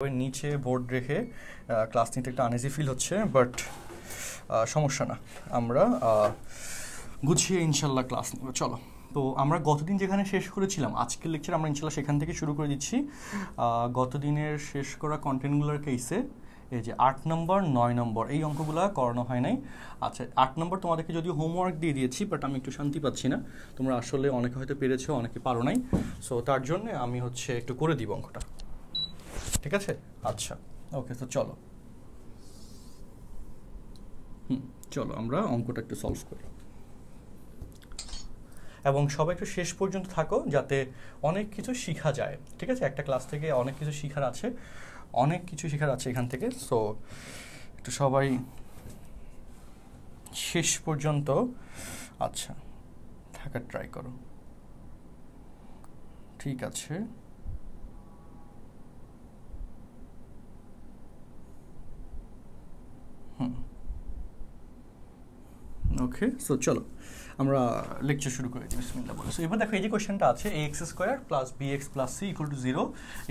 নিচে বোর্ড রেখে ক্লাস নিতে একটা আনইজি ফিল হচ্ছে, বাট সমস্যা না, আমরা গুছিয়ে ইনশাল্লাহ ক্লাস নেব। চলো, তো আমরা গতদিন যেখানে শেষ করেছিলাম আজকের লেকচার আমরা ইনশাল্লাহ সেখান থেকে শুরু করে দিচ্ছি। গতদিনের শেষ করা কন্টেন্টগুলোর কেসে এই যে 8 নম্বর 9 নম্বর এই অঙ্কগুলো করানো হয় নাই। আচ্ছা, 8 নম্বর তোমাদেরকে যদিও হোমওয়ার্ক দিয়ে দিয়েছি, বাট আমি একটু শান্তি পাচ্ছি না, তোমরা আসলে অনেকে হয়তো পেরেছো অনেকে পারো নাই, সো তার জন্য আমি একটু করে দিব অঙ্কটা, ঠিক আছে? আচ্ছা, ওকে, তো চলো চলো আমরা অঙ্কটা একটু সলভ করি, এবং সবাই একটু শেষ পর্যন্ত থাকো যাতে অনেক কিছু শেখা যায়, ঠিক আছে? একটা ক্লাস থেকে অনেক কিছু শেখার আছে, এখান থেকে। সো একটু সবাই শেষ পর্যন্ত আচ্ছা থাকার ট্রাই করো, ঠিক আছে? ওকে, সো চলো আমরা লেকচার শুরু করে দিই, বিসমিল্লাহ বলে। সো এবার দেখো, এই যে কোয়েশ্চেনটা আছে ax² plus bx plus c equal to 0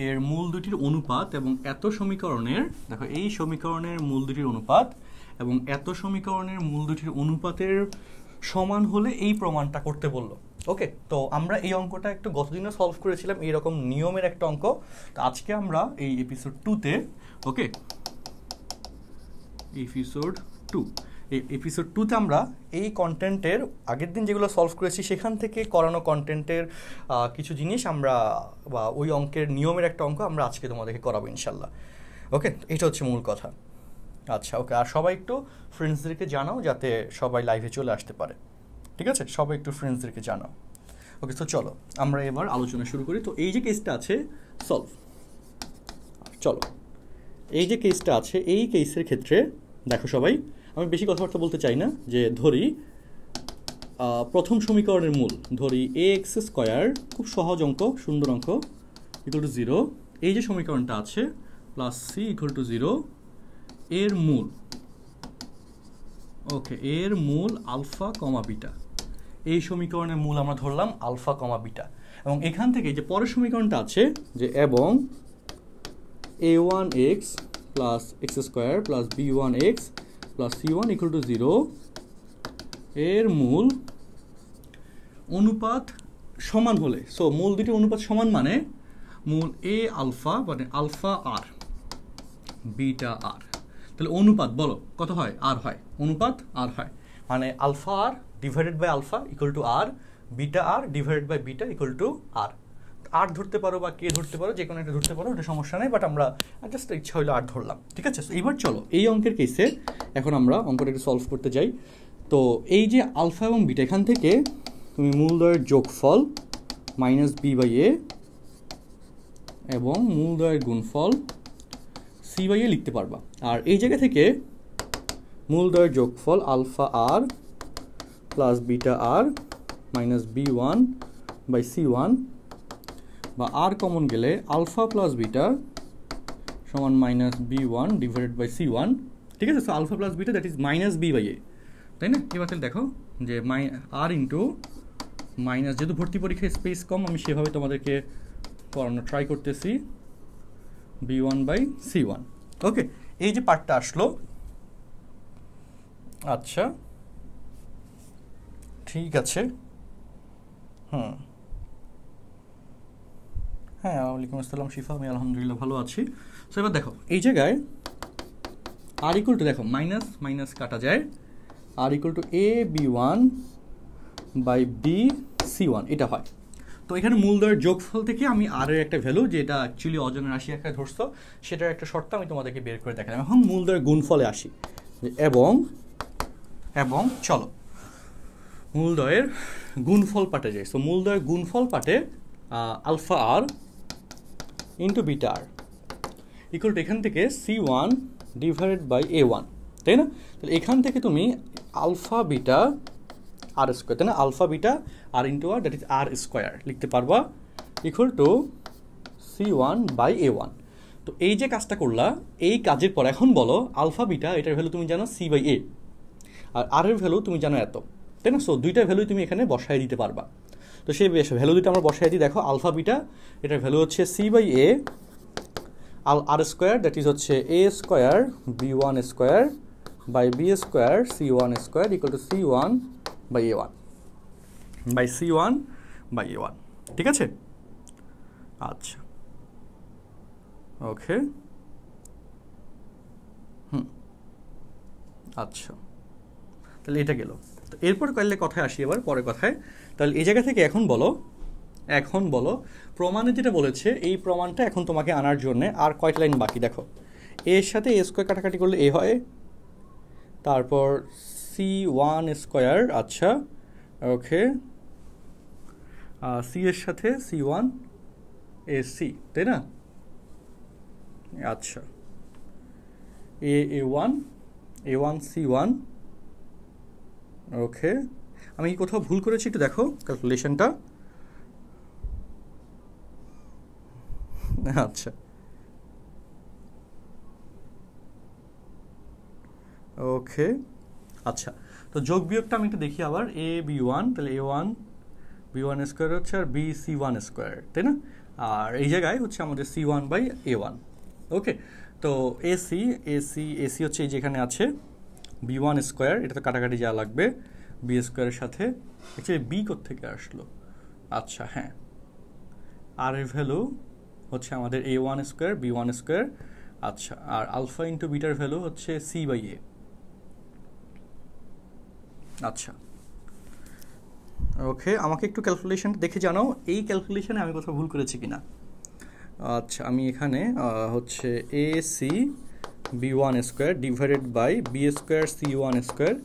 এর মূল দুটির অনুপাত এবং এত সমীকরণের, দেখো এই সমীকরণের মূল দুটির অনুপাত এবং এত সমীকরণের মূল দুটির অনুপাতের সমান হলে এই প্রমাণটা করতে বললো। ওকে, তো আমরা এই অঙ্কটা একটু গতদিনও সলভ করেছিলাম, এইরকম নিয়মের একটা অঙ্ক। তো আজকে আমরা এই এপিসোড 2-তে, ওকে, এপিসোড 2, এই এপিসোড 2-তে আমরা এই কন্টেন্টের আগের দিন যেগুলো সলভ করেছি সেখান থেকে করানো কন্টেন্টের কিছু জিনিস আমরা, বা ওই অঙ্কের নিয়মের একটা অঙ্ক আমরা আজকে তোমাদেরকে করাবো ইনশাল্লাহ। ওকে, এটা হচ্ছে মূল কথা। আচ্ছা, ওকে, আর সবাই একটু ফ্রেন্ডসদেরকে জানাও যাতে সবাই লাইভে চলে আসতে পারে, ঠিক আছে? সবাই একটু ফ্রেন্ডসদেরকে জানাও। ওকে, তো চলো আমরা এবার আলোচনা শুরু করি। তো এই যে কেসটা আছে সলভ, চলো এই যে কেসটা আছে এই কেসের ক্ষেত্রে দেখো সবাই, আমি বেশি কথাবার্তা বলতে চাই না, যে ধরি প্রথম সমীকরণের মূল ধরি ax², খুব সহজ অঙ্ক, সুন্দর অঙ্ক, ইকুয়াল টু 0, এই যে সমীকরণটা আছে প্লাস c ইকুয়াল টু 0 এর মূল, ওকে, এর মূল আলফা কমা বিটা, এই সমীকরণের মূল আমরা ধরলাম আলফা কমা বিটা, এবং এখান থেকে যে পরের সমীকরণটা আছে যে এবং a1x plus x² plus b1x plus c1 equal to 0 এর মূল অনুপাত সমান হলে, সো মূল দুটি অনুপাত সমান মানে মূল a আলফা মানে আলফা আর বিটা আর, তাহলে অনুপাত বলো কত হয়? আর হয়, অনুপাত আর হয়, মানে alpha r divided by alpha equal to r, beta r divided by beta equal to r. আর ধরতে পারো বা কে ধরতে পারো, যে কোনো একটা ধরতে পারো, ওটা সমস্যা নেই, বাট আমরা জাস্ট ইচ্ছা হইলো আর ধরলাম, ঠিক আছে? এইবার চলো এই অঙ্কের কেসে এখন আমরা অঙ্কটা একটু সলভ করতে যাই। তো এই যে আলফা এবং বিটা, এখান থেকে তুমি মূলদ্বয়ের যোগফল মাইনাস বি বাই এ এবং মূলদ্বয়ের গুণফল সি বাই এ লিখতে পারবা, আর এই জায়গা থেকে মূলদ্বয়ের যোগফল alpha r plus beta r minus b1 by c1, বা আর কমন গেলে আলফা প্লাস বিটা সমান minus b1 divided by c1, ঠিক আছে? So alpha plus beta that is minus B by A, তাই না? এবার তাহলে দেখো যে আর ইন্টু মাইনাস, যেহেতু ভর্তি পরীক্ষায় স্পেস কম আমি সেভাবে তোমাদেরকে করানো ট্রাই করতেছি, b1 বাই c1। ওকে, এই যে পার্টটা আসলো, আচ্ছা ঠিক আছে, হ্যাঁ, ওয়ালাইকুম আসসালাম শিফা, আমি আলহামদুলিল্লাহ ভালো আছি। সো এবার দেখো এই জায়গায় আর ইকুয়াল টু, দেখো মাইনাস মাইনাস কাটা যায়, r equal to A B1 by B c1 এটা হয়। তো এখানে মূলদ্বয়ের যোগফল থেকে আমি আর এর একটা ভ্যালু, যেটা অ্যাকচুয়ালি অজানা রাশি একটা ধরছো, সেটার একটা শর্ত আমি তোমাদেরকে বের করে দেখালাম। এখন মূলদ্বয়ের গুণফলে আসি, এবং চলো মূলদ্বয়ের গুণফল পাটে যাই। সো মূলদ্বয়ের গুণফল পাটে alpha R into beta R equal to এখান থেকে c1 ডিভাইডেড বাই a1, তাই না? তাহলে এখান থেকে তুমি আলফা বিটা আর স্কোয়ার, তাই না? Alpha beta R into R that is R square লিখতে পারবা equal to c1 by a1। তো এই যে কাজটা করলা, এই কাজের পর এখন বলো আলফা বিটা এটার ভ্যালু তুমি জানো c বাই a, আর আর এর ভ্যালু তুমি জানো এত, তাই না? সো দুইটা ভ্যালু তুমি এখানে বসায় দিতে পারবা। তো সেই ভ্যালু দুটো আমরা বসাই দিই, দেখো আলফা বিটা এটার ভ্যালু হচ্ছে c বাই a আর স্কোয়ার দ্যাট ইজ হচ্ছে a square b one square by B square C one square equal to c one by A one by c one by A one. ঠিক আছে, আচ্ছা ওকে, আচ্ছা তাহলে এটা গেল। তো এরপর কাইলে কথায় আসি, এবার পরের কথায়। তাহলে এই জায়গা থেকে এখন বলো প্রমাণে যেটা বলেছে এই প্রমাণটা এখন তোমাকে আনার জন্য আর কয়টা লাইন বাকি দেখো। এর সাথে এ স্কোয়ার কাটাকাটি করলে এ হয়, তারপর সি ওয়ান স্কোয়ার, আচ্ছা ওকে, সি এর সাথে সি ওয়ান এ সি, তাই না? আচ্ছা এ ওয়ান সি ওয়ান, ওকে। আমি কি কোথাও ভুল করেছি একটু দেখো ক্যালকুলেশনটা। আচ্ছা ওকে, আচ্ছা তো যোগ বিয়োগটা আমি একটু দেখি আবার। এ বি ওয়ান, তাহলে a one b one square হচ্ছে আর বি সি ওয়ান স্কোয়ার, তাই না? আর এই জায়গায় হচ্ছে আমাদের c one by A one. Okay, তো এসি হচ্ছে এই যেখানে আছে বি ওয়ান স্কোয়ার, এটা তো কাটাকাটি যা লাগবে বি স্কোয়ারের সাথে। অ্যাকচুয়ালি বি কোত্থেকে আসলো? আচ্ছা হ্যাঁ, আর এর ভ্যালু হচ্ছে আমাদের a one square b one square, আচ্ছা, আর আলফা ইন্টু বিটার ভ্যালু হচ্ছে সি বাই এ। আচ্ছা ওকে, আমাকে একটু ক্যালকুলেশন দেখে জানাও এই ক্যালকুলেশনে আমি কোথাও ভুল করেছি কিনা। আচ্ছা আমি এখানে হচ্ছে A C B one square divided by B square C one square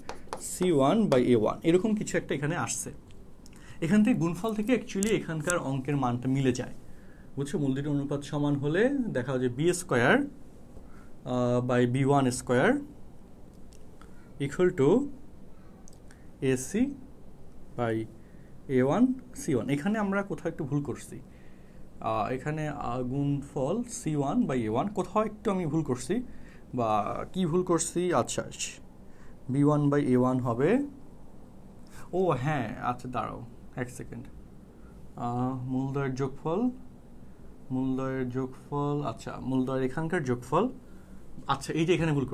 C one by A one, এরকম কিছু একটা এখানে আসছে। এখান থেকে গুণফল থেকে অ্যাকচুয়ালি এখানকার অঙ্কের মানটা মিলে যায়, বুঝছো? মূল দুটি অনুপাত সমান হলে দেখা যায় B square by B one square equal to A C by A one C one. এখানে আমরা কোথাও একটু ভুল করছি, এখানে গুণফল C one by A one কোথাও একটু আমি ভুল করছি, বা কি ভুল করছি? আচ্ছা B one by A one হবে, ও হ্যাঁ আচ্ছা দাঁড়াও এক সেকেন্ড, মূলদয়ের যোগফল, আচ্ছা মূলদয়ের এখানকার যোগফল, আচ্ছা এই যে এখানে ভুল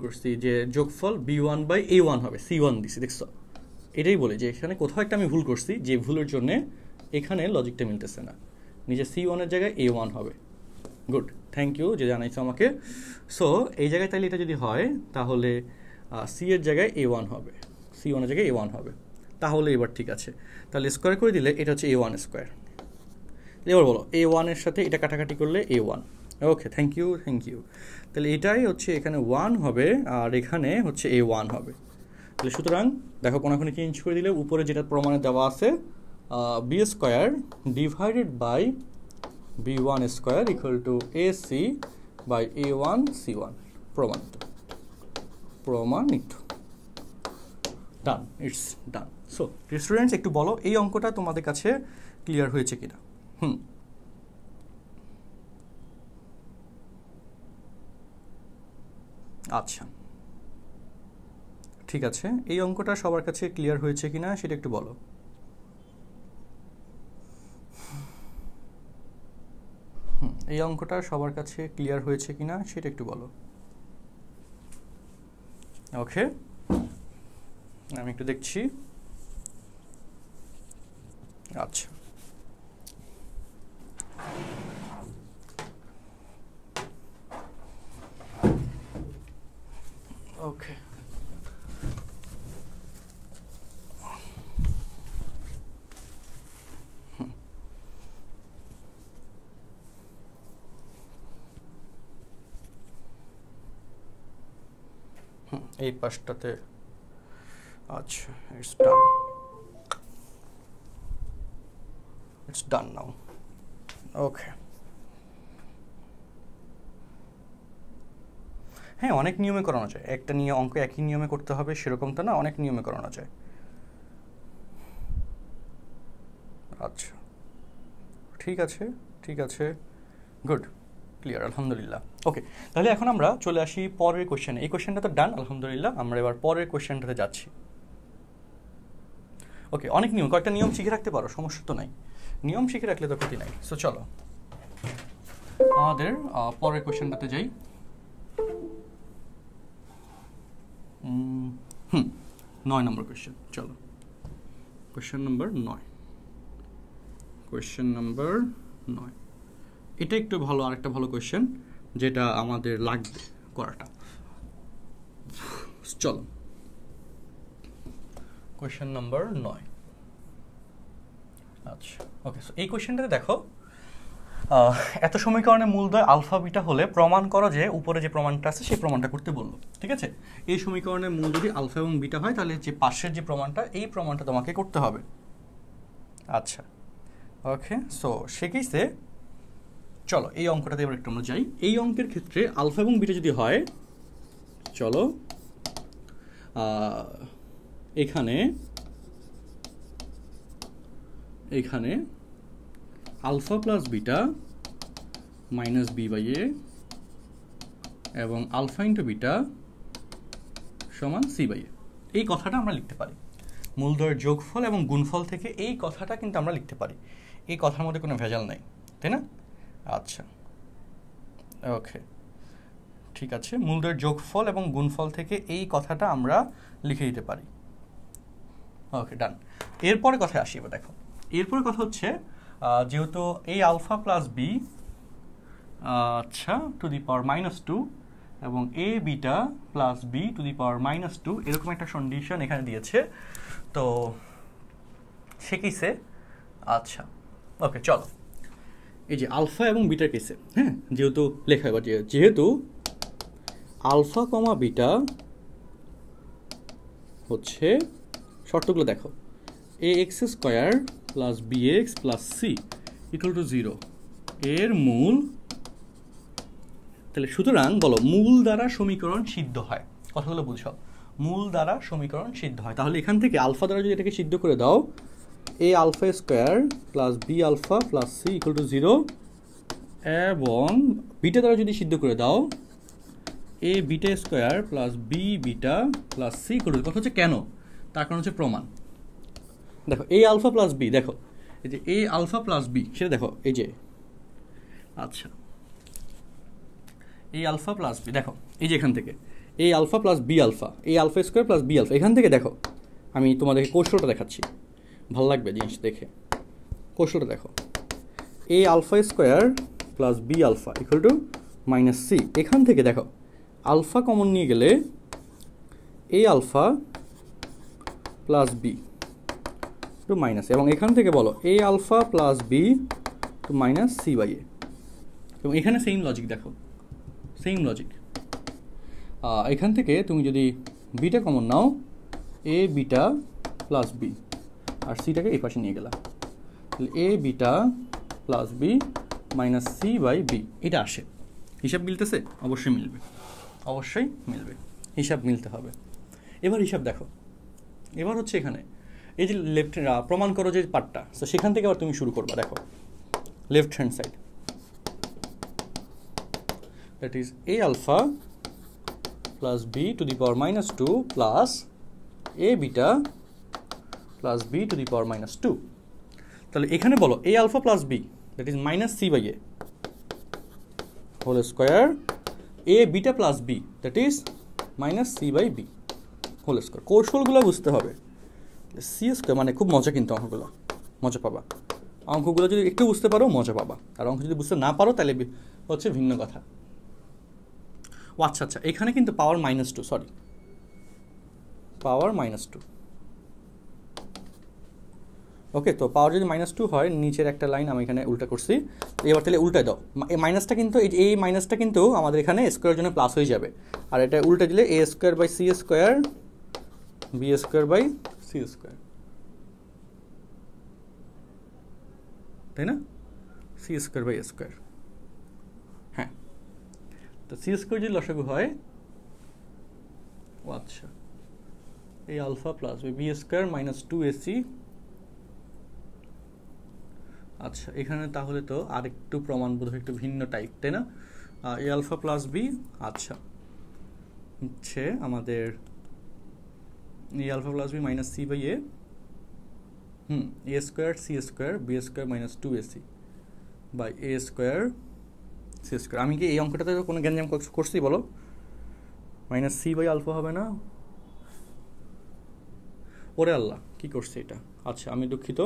করছি যে যোগফল B one by A one হবে, সি ওয়ান দিছি, দেখছো? এটাই বলে যে এখানে কোথাও একটা আমি ভুল করছি, যে ভুলের জন্যে এখানে লজিকটা মিলতেছে না, নিজে সি ওয়ানের জায়গায় এ ওয়ান হবে। গুড, থ্যাংক ইউ যে জানাইছো আমাকে। সো এই জায়গায় তাহলে এটা যদি হয় তাহলে সি এর জায়গায় এ ওয়ান হবে, সি ওয়ানের জায়গায় এ ওয়ান হবে, তাহলে এবার ঠিক আছে। তাহলে স্কোয়ার করে দিলে এটা হচ্ছে এ ওয়ান স্কোয়ার। এবার বলো এ ওয়ানের সাথে এটা কাটাকাটি করলে এ ওয়ান, ওকে থ্যাংক ইউ। তাহলে এটাই হচ্ছে এখানে ওয়ান হবে আর এখানে হচ্ছে এ ওয়ান হবে। তাহলে সুতরাং দেখো কোনাকুনি চেঞ্জ করে দিলে উপরে যেটা প্রমাণে দেওয়া আছে b square divided by B one square equal to A C by A one C one, প্রমাণিত। Done, it's done. So students একটু বলো এই অঙ্কটা তোমাদের কাছে ক্লিয়ার হয়েছে কিনা? আচ্ছা ঠিক আছে, এই অঙ্কটা সবার কাছে ক্লিয়ার হয়েছে কিনা সেটা একটু বলো। এই অঙ্কটা সবার কাছে ক্লিয়ার হয়েছে কিনা সেটা একটু বলো। ওকে, আমি একটু দেখছি। আচ্ছা ওকে, এই পাশটাতে আচ্ছা ইটস ডান নাও। ওকে, হ্যাঁ অনেক নিয়মে করানো যায়, একটা নিয়ে অঙ্ক একই নিয়মে করতে হবে সেরকমটা না, অনেক নিয়মে করানো যায়। আচ্ছা ঠিক আছে গুড, ক্লিয়ার, আলহামদুলিল্লাহ। ওকে, তাহলে এখন আমরা চলে আসি পরের কোয়েশ্চেনে। এই কোয়েশ্চেনটা তো ডান আলহামদুলিল্লাহ, আমরা এবার পরের কোয়েশ্চেনটাতে যাচ্ছি। ওকে, অনেক নিয়ম, কয়েকটা নিয়ম শিখে রাখতে পারো, সমস্যা তো নাই, নিয়ম শিখে রাখলে তো ক্ষতি নাই। সো চলো আমাদের পরের কোশ্চেনটাতে যাই। 9 নম্বর কোশ্চেন। চলো কোশ্চেন নাম্বার 9। কোশ্চেন নাম্বার 9 এটা একটু ভালো, আরেকটা ভালো কোশ্চেন যেটা আমাদের লাগবে করাটা। চলো কোশ্চেন নাম্বার 9। আচ্ছা ওকে, সো এই কোশ্চেনটাতে দেখো এত সমীকরণে মূলদ্বয় আলফা বিটা হলে প্রমাণ করো যে উপরে যে প্রমাণটা আছে সেই প্রমাণটা করতে বললো। ঠিক আছে, এই সমীকরণের মূল যদি আলফা এবং বিটা হয় তাহলে যে পাশের যে প্রমাণটা, এই প্রমাণটা তোমাকে করতে হবে। আচ্ছা ওকে, সো সে কেসে চলো এই অঙ্কটাতে এবার একটু আমরা যাই। এই অঙ্কের ক্ষেত্রে আলফা এবং বিটা যদি হয়, চলো এখানে এখানে alpha plus beta minus B by a এবং আলফা ইন্টু বিটা সমান সি বাই এ, এই কথাটা আমরা লিখতে পারি। মূলদ্বয়ের যোগফল এবং গুণফল থেকে এই কথাটা কিন্তু আমরা লিখতে পারি। এই কথার মধ্যে কোনো ভেজাল নাই, তাই না? আচ্ছা ওকে ঠিক আছে, মূলদ্বয়ের যোগফল এবং গুণফল থেকে এই কথাটা আমরা লিখে দিতে পারি। ওকে ডান। এরপরে কথায় আসি। এবার দেখো এরপরে কথা হচ্ছে যেহেতু এই আলফা প্লাস বি আচ্ছা টু দি পাওয়ার -2 এবং a beta plus b to the power -2 এরকম একটা কন্ডিশন এখানে দিয়েছে, তো সে কেসে আচ্ছা ওকে চলো এই যে আলফা এবং বিটার কেসে, হ্যাঁ যেহেতু লেখা এবার যেহেতু আলফা কমা বিটা হচ্ছে শর্তগুলো দেখো, a x square plus b x plus c equal to 0 এর মূল, তাহলে সুতরাং বলো মূল দ্বারা সমীকরণ সিদ্ধ হয়। কথাগুলো বুঝো, মূল দ্বারা সমীকরণ সিদ্ধ হয়। তাহলে এখান থেকে আলফা দ্বারা যদি এটাকে সিদ্ধ করে দাও, a alpha square plus b alpha plus c equal to 0 এবং বিটা দ্বারা যদি সিদ্ধ করে দাও, a beta square plus b beta plus c equal to, কথা হচ্ছে কেন, তার কারণ হচ্ছে প্রমাণ। দেখো এ আলফা প্লাস বি, দেখো এই যে এ আলফা প্লাস বি সেটা দেখো এই যে আচ্ছা এ আলফা প্লাস বি, দেখো এই যে এখান থেকে a alpha plus b alpha, a alpha square plus b alpha, এখান থেকে দেখো আমি তোমাদেরকে কৌশলটা দেখাচ্ছি, ভালো লাগবে জিনিস দেখে। কৌশলটা দেখো, a alpha square plus b alpha equal to minus c, এখান থেকে দেখো আলফা কমন নিয়ে গেলে a alpha plus b to minus, এবং এখান থেকে বলো a alpha plus b to minus c by a, এবং এখানে সেম লজিক দেখো, সেম লজিক। এখান থেকে তুমি যদি বিটা কমন নাও, এ বিটা প্লাস বি আর সিটাকে এই পাশে নিয়ে গেলাম, তাহলে a beta plus b minus c by B, এটা আসে। হিসাব মিলতেছে? অবশ্যই মিলবে, অবশ্যই মিলবে, হিসাব মিলতে হবে। এবার হিসাব দেখো, এবার হচ্ছে এখানে এই যে লেফট প্রমাণ করো যে পার্টটা, তো সেখান থেকে আবার তুমি শুরু করবা। দেখো left hand side, that is a alpha plus b to the power -2 plus a beta plus b to the power -2, তাহলে এখানে বলো a alpha plus b that is minus c by a whole square, a beta plus b that is minus c by b whole square। কৌশলগুলো বুঝতে হবে। c square মানে খুব মজা, কিন্তু অঙ্কগুলো মজা পাবা, অঙ্কগুলো যদি একটু বুঝতে পারো মজা পাবা, আর অঙ্ক যদি বুঝতে না পারো তাহলে হচ্ছে ভিন্ন কথা। ও আচ্ছা আচ্ছা, এখানে কিন্তু পাওয়ার -2, সরি পাওয়ার -2, ওকে। তো পাওয়ার যদি -2 হয়, নিচের একটা লাইন আমি এখানে উল্টা করছি, এবার তাহলে উল্টায় দাও। এই মাইনাসটা কিন্তু এই মাইনাসটা কিন্তু আমাদের এখানে স্কোয়ারের জন্য প্লাস হয়ে যাবে, আর এটা উল্টা দিলে a square by c square b square by c square, তাই না? সি স্কোয়ার বাই স্কোয়ার, হ্যাঁ। তো সি স্কোয়ার যদি লসাগু হয়, ও আচ্ছা এই alpha plus b square -2ac, আচ্ছা এখানে তাহলে তো আরেকটু প্রমাণ বোধহয় একটু ভিন্ন টাইপ, তাই না? এ আলফা প্লাস বি, আচ্ছা হচ্ছে আমাদের a alpha plus b minus c by a, a square c square b square -2ac by a square c square. আমি কি এই অঙ্কটাতে কোনো গ্যাঞ্জাম করছি বলো? মাইনাস সি বাই আলফা হবে না? ওরে আল্লাহ, কী করছে এটা? আচ্ছা আমি দুঃখিত,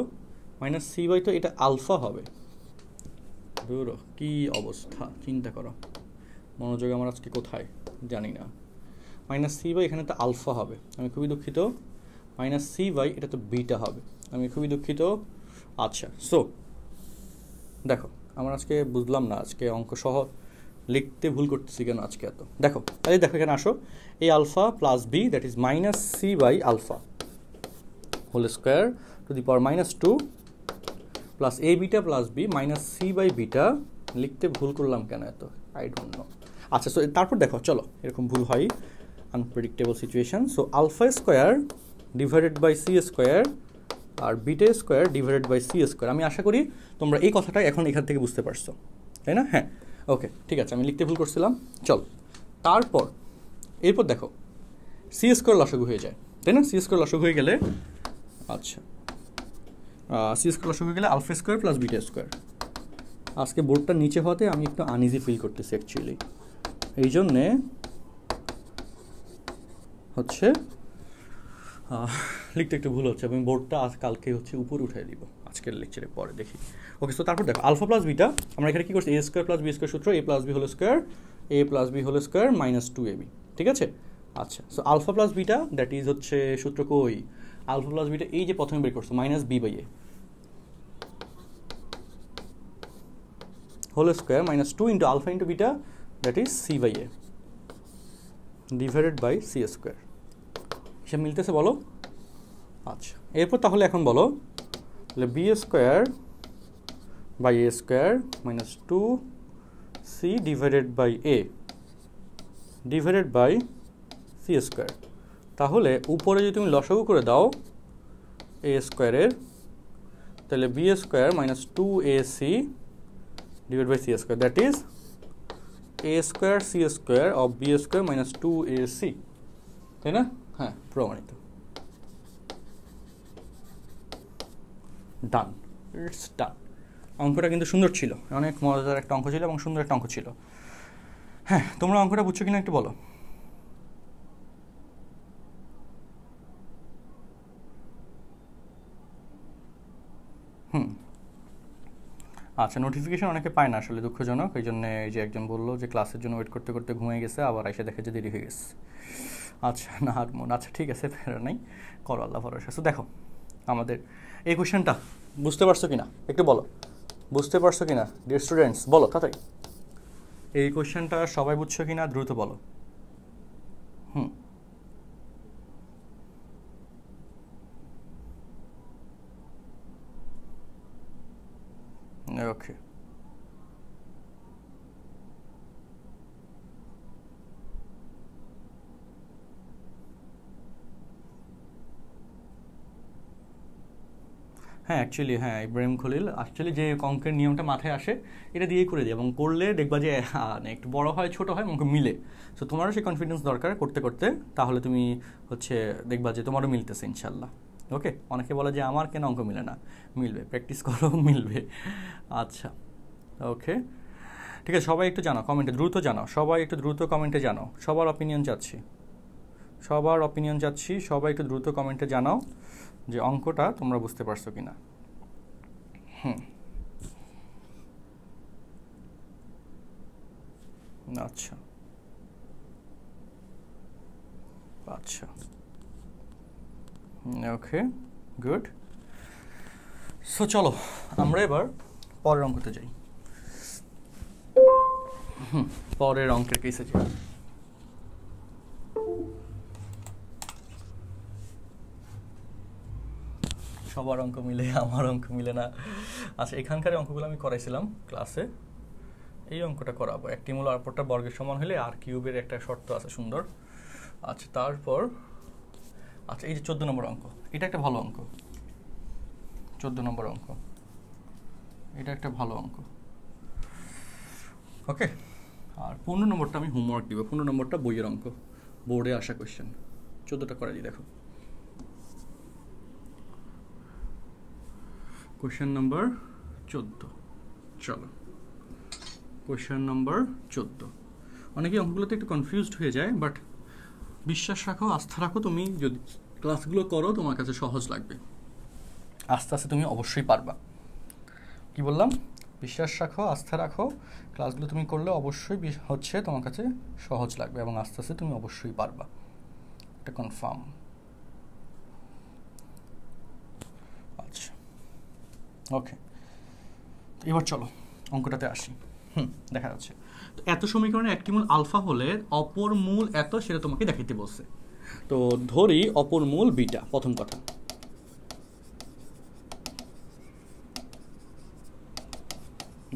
মাইনাস সি বাই তো এটা আলফা হবে। ধুর, কী অবস্থা, চিন্তা করো। মনোযোগ আমার আজকে কোথায় জানি না। মাইনাস সি বাই এখানে তো আলফা হবে, আমি খুবই দুঃখিত। মাইনাস সি বাই এটা তো বিটা হবে, আমি খুবই দুঃখিত। আচ্ছা, সো দেখো আমার আজকে বুঝলাম না, আজকে অঙ্ক সহ লিখতে ভুল করতেছি কেন আজকে এত। দেখো তাহলে দেখো এখানে আসো, a alpha plus b that is minus c by alpha whole square to the power minus 2 plus a beta plus b minus c by beta. লিখতে ভুল করলাম কেন এত, আই ডোন্ট নো। আচ্ছা, সো তারপর দেখো, চলো এরকম ভুল হয়, unpredictable situation. So alpha square divided by c square আর beta square divided by c square. আমি আশা করি তোমরা এই কথাটা এখন এখান থেকে বুঝতে পারছো, তাই না? হ্যাঁ, ওকে, ঠিক আছে, আমি লিখতে ভুল করছিলাম। চল তারপর এরপর দেখো সি স্কোয়ার লসাগু হয়ে যায়, তাই না? সি স্কোয়ার লসাগু হয়ে গেলে, আচ্ছা সি স্কোয়ার লসাগু হয়ে গেলে alpha square plus beta square. আজকে বোর্ডটা নিচে হওয়াতে আমি একটু আনইজি ফিল করতেছি অ্যাকচুয়ালি, এই জন্যে হচ্ছে লিখতে একটু ভুল হচ্ছে। আমি বোর্ডটা আজ কালকে হচ্ছে উপরে উঠাই দিব, আজকের লেকচারে পরে দেখি। ওকে, সো তারপর দেখো আলফা প্লাস বিটা, আমরা এখানে কী করছি, a square plus b square সূত্র, a plus b whole square, a plus b whole square minus 2ab, ঠিক আছে? আচ্ছা, so alpha plus beta that is হচ্ছে সূত্র কই, আলফা প্লাস বিটা এই যে প্রথমে বের করছো minus B by a whole square minus 2 into alpha into beta that is c by a divided by c square. হিসাব মিলতেছে বলো? আচ্ছা, এরপর তাহলে এখন বলো, তাহলে b square by a square minus 2c divided by a divided by c square. তাহলে উপরে যদি তুমি লসাগু করে দাও এ স্কোয়ারের, তাহলে b square minus 2ac divide by c square that is a square c square of b square minus 2ac, তাই না? হ্যাঁ, প্রমাণিত, ডান, ইটস ডান। অঙ্কটা কিন্তু সুন্দর ছিল, অনেক মজাদার একটা অঙ্ক ছিল এবং সুন্দর একটা অঙ্ক ছিল। হ্যাঁ, তোমরা অঙ্কটা বুঝছো কিনা একটু বলো। আচ্ছা, নোটিফিকেশন অনেকে পায় না আসলে, দুঃখজনক। এই জন্য এই যে একজন বললো যে ক্লাসের জন্য ওয়েট করতে করতে ঘুমিয়ে গেছে, আবার এসে দেখে যে দেরি হয়ে গেছে। আচ্ছা, না আর মন, আচ্ছা ঠিক আছে, ফেরা নাই, করো আল্লাহ ভরসা। সো দেখো আমাদের এই কোয়েশ্চেনটা বুঝতে পারছো কিনা একটু বলো, বুঝতে পারছো কিনা ডিয়ার স্টুডেন্টস, বলো তাড়াতাড়ি। এই কোয়েশ্চেনটা সবাই বুঝছো কিনা দ্রুত বলো। ওকে, হ্যাঁ অ্যাকচুয়ালি, হ্যাঁ ইব্রাহিম খলিল, অ্যাকচুয়ালি যে অঙ্কের নিয়মটা মাথায় আসে এটা দিয়েই করে দিই, এবং করলে দেখবা যে একটু বড় হয় ছোট হয় অঙ্ক মিলে। সো তোমারও সেই কনফিডেন্স দরকার করতে করতে, তাহলে তুমি হচ্ছে দেখবা যে তোমারও মিলতেছে ইনশাল্লাহ। ওকে, অনেকে বলে যে আমার কেন অঙ্ক মিলে না, মিলবে, প্র্যাকটিস করো, মিলবে। আচ্ছা, ওকে, ঠিক আছে, সবাই একটু জানাও কমেন্টে, দ্রুত জানাও, সবাই একটু দ্রুত কমেন্টে জানাও, সবার অপিনিয়ন চাচ্ছি, সবার অপিনিয়ন চাচ্ছি, সবাই একটু দ্রুত কমেন্টে জানাও যে অঙ্কটা তোমরা বুঝতে পারছো কিনা। আচ্ছা আচ্ছা, ওকে, গুড। সো চলো আমরা এবার পরের অঙ্কতে যাই। পরের অঙ্কের কেসে যাই। সবার অঙ্ক মিলে, আমার অঙ্ক মিলে না। আচ্ছা, এখানকার অঙ্কগুলো আমি করাইছিলাম ক্লাসে, এই অঙ্কটা করাবো। একটি মূল অপরটা বর্গের সমান হলে আর কিউবের একটা শর্ত আছে সুন্দর। আচ্ছা, তারপর আচ্ছা এই যে 14 নম্বর অঙ্ক, এটা একটা ভালো অঙ্ক, 14 নম্বর অঙ্ক, এটা একটা ভালো অঙ্ক। ওকে, আর 15 নম্বরটা আমি হোমওয়ার্ক দিব, 15 নম্বরটা বইয়ের অঙ্ক, বোর্ডে আসা কোয়েশ্চেন। 14টা করে দিই, দেখো কোয়েশ্চেন নাম্বার 14। চলো কোয়েশ্চেন নম্বর 14। অনেকেই অঙ্কগুলোতে একটু কনফিউজড হয়ে যায়, বাট বিশ্বাস রাখো, আস্থা রাখো, তুমি যদি ক্লাসগুলো করো তোমার কাছে সহজ লাগবে, আস্তে আস্তে তুমি অবশ্যই পারবা। কি বললাম? বিশ্বাস রাখো, আস্থা রাখো, ক্লাসগুলো তুমি করলে অবশ্যই হচ্ছে তোমার কাছে সহজ লাগবে এবং আস্তে আস্তে তুমি অবশ্যই পারবা, এটা কনফার্ম। আচ্ছা, ওকে, এবার চলো অঙ্কটাতে আসি। দেখা যাচ্ছে তো এত সমীকরণে একটি মূল আলফা হলে অপর মূল এত, সেটা তোমাকে দেখাইতে বলছে। তো ধরি অপর মূল বিটা, প্রথম কথা।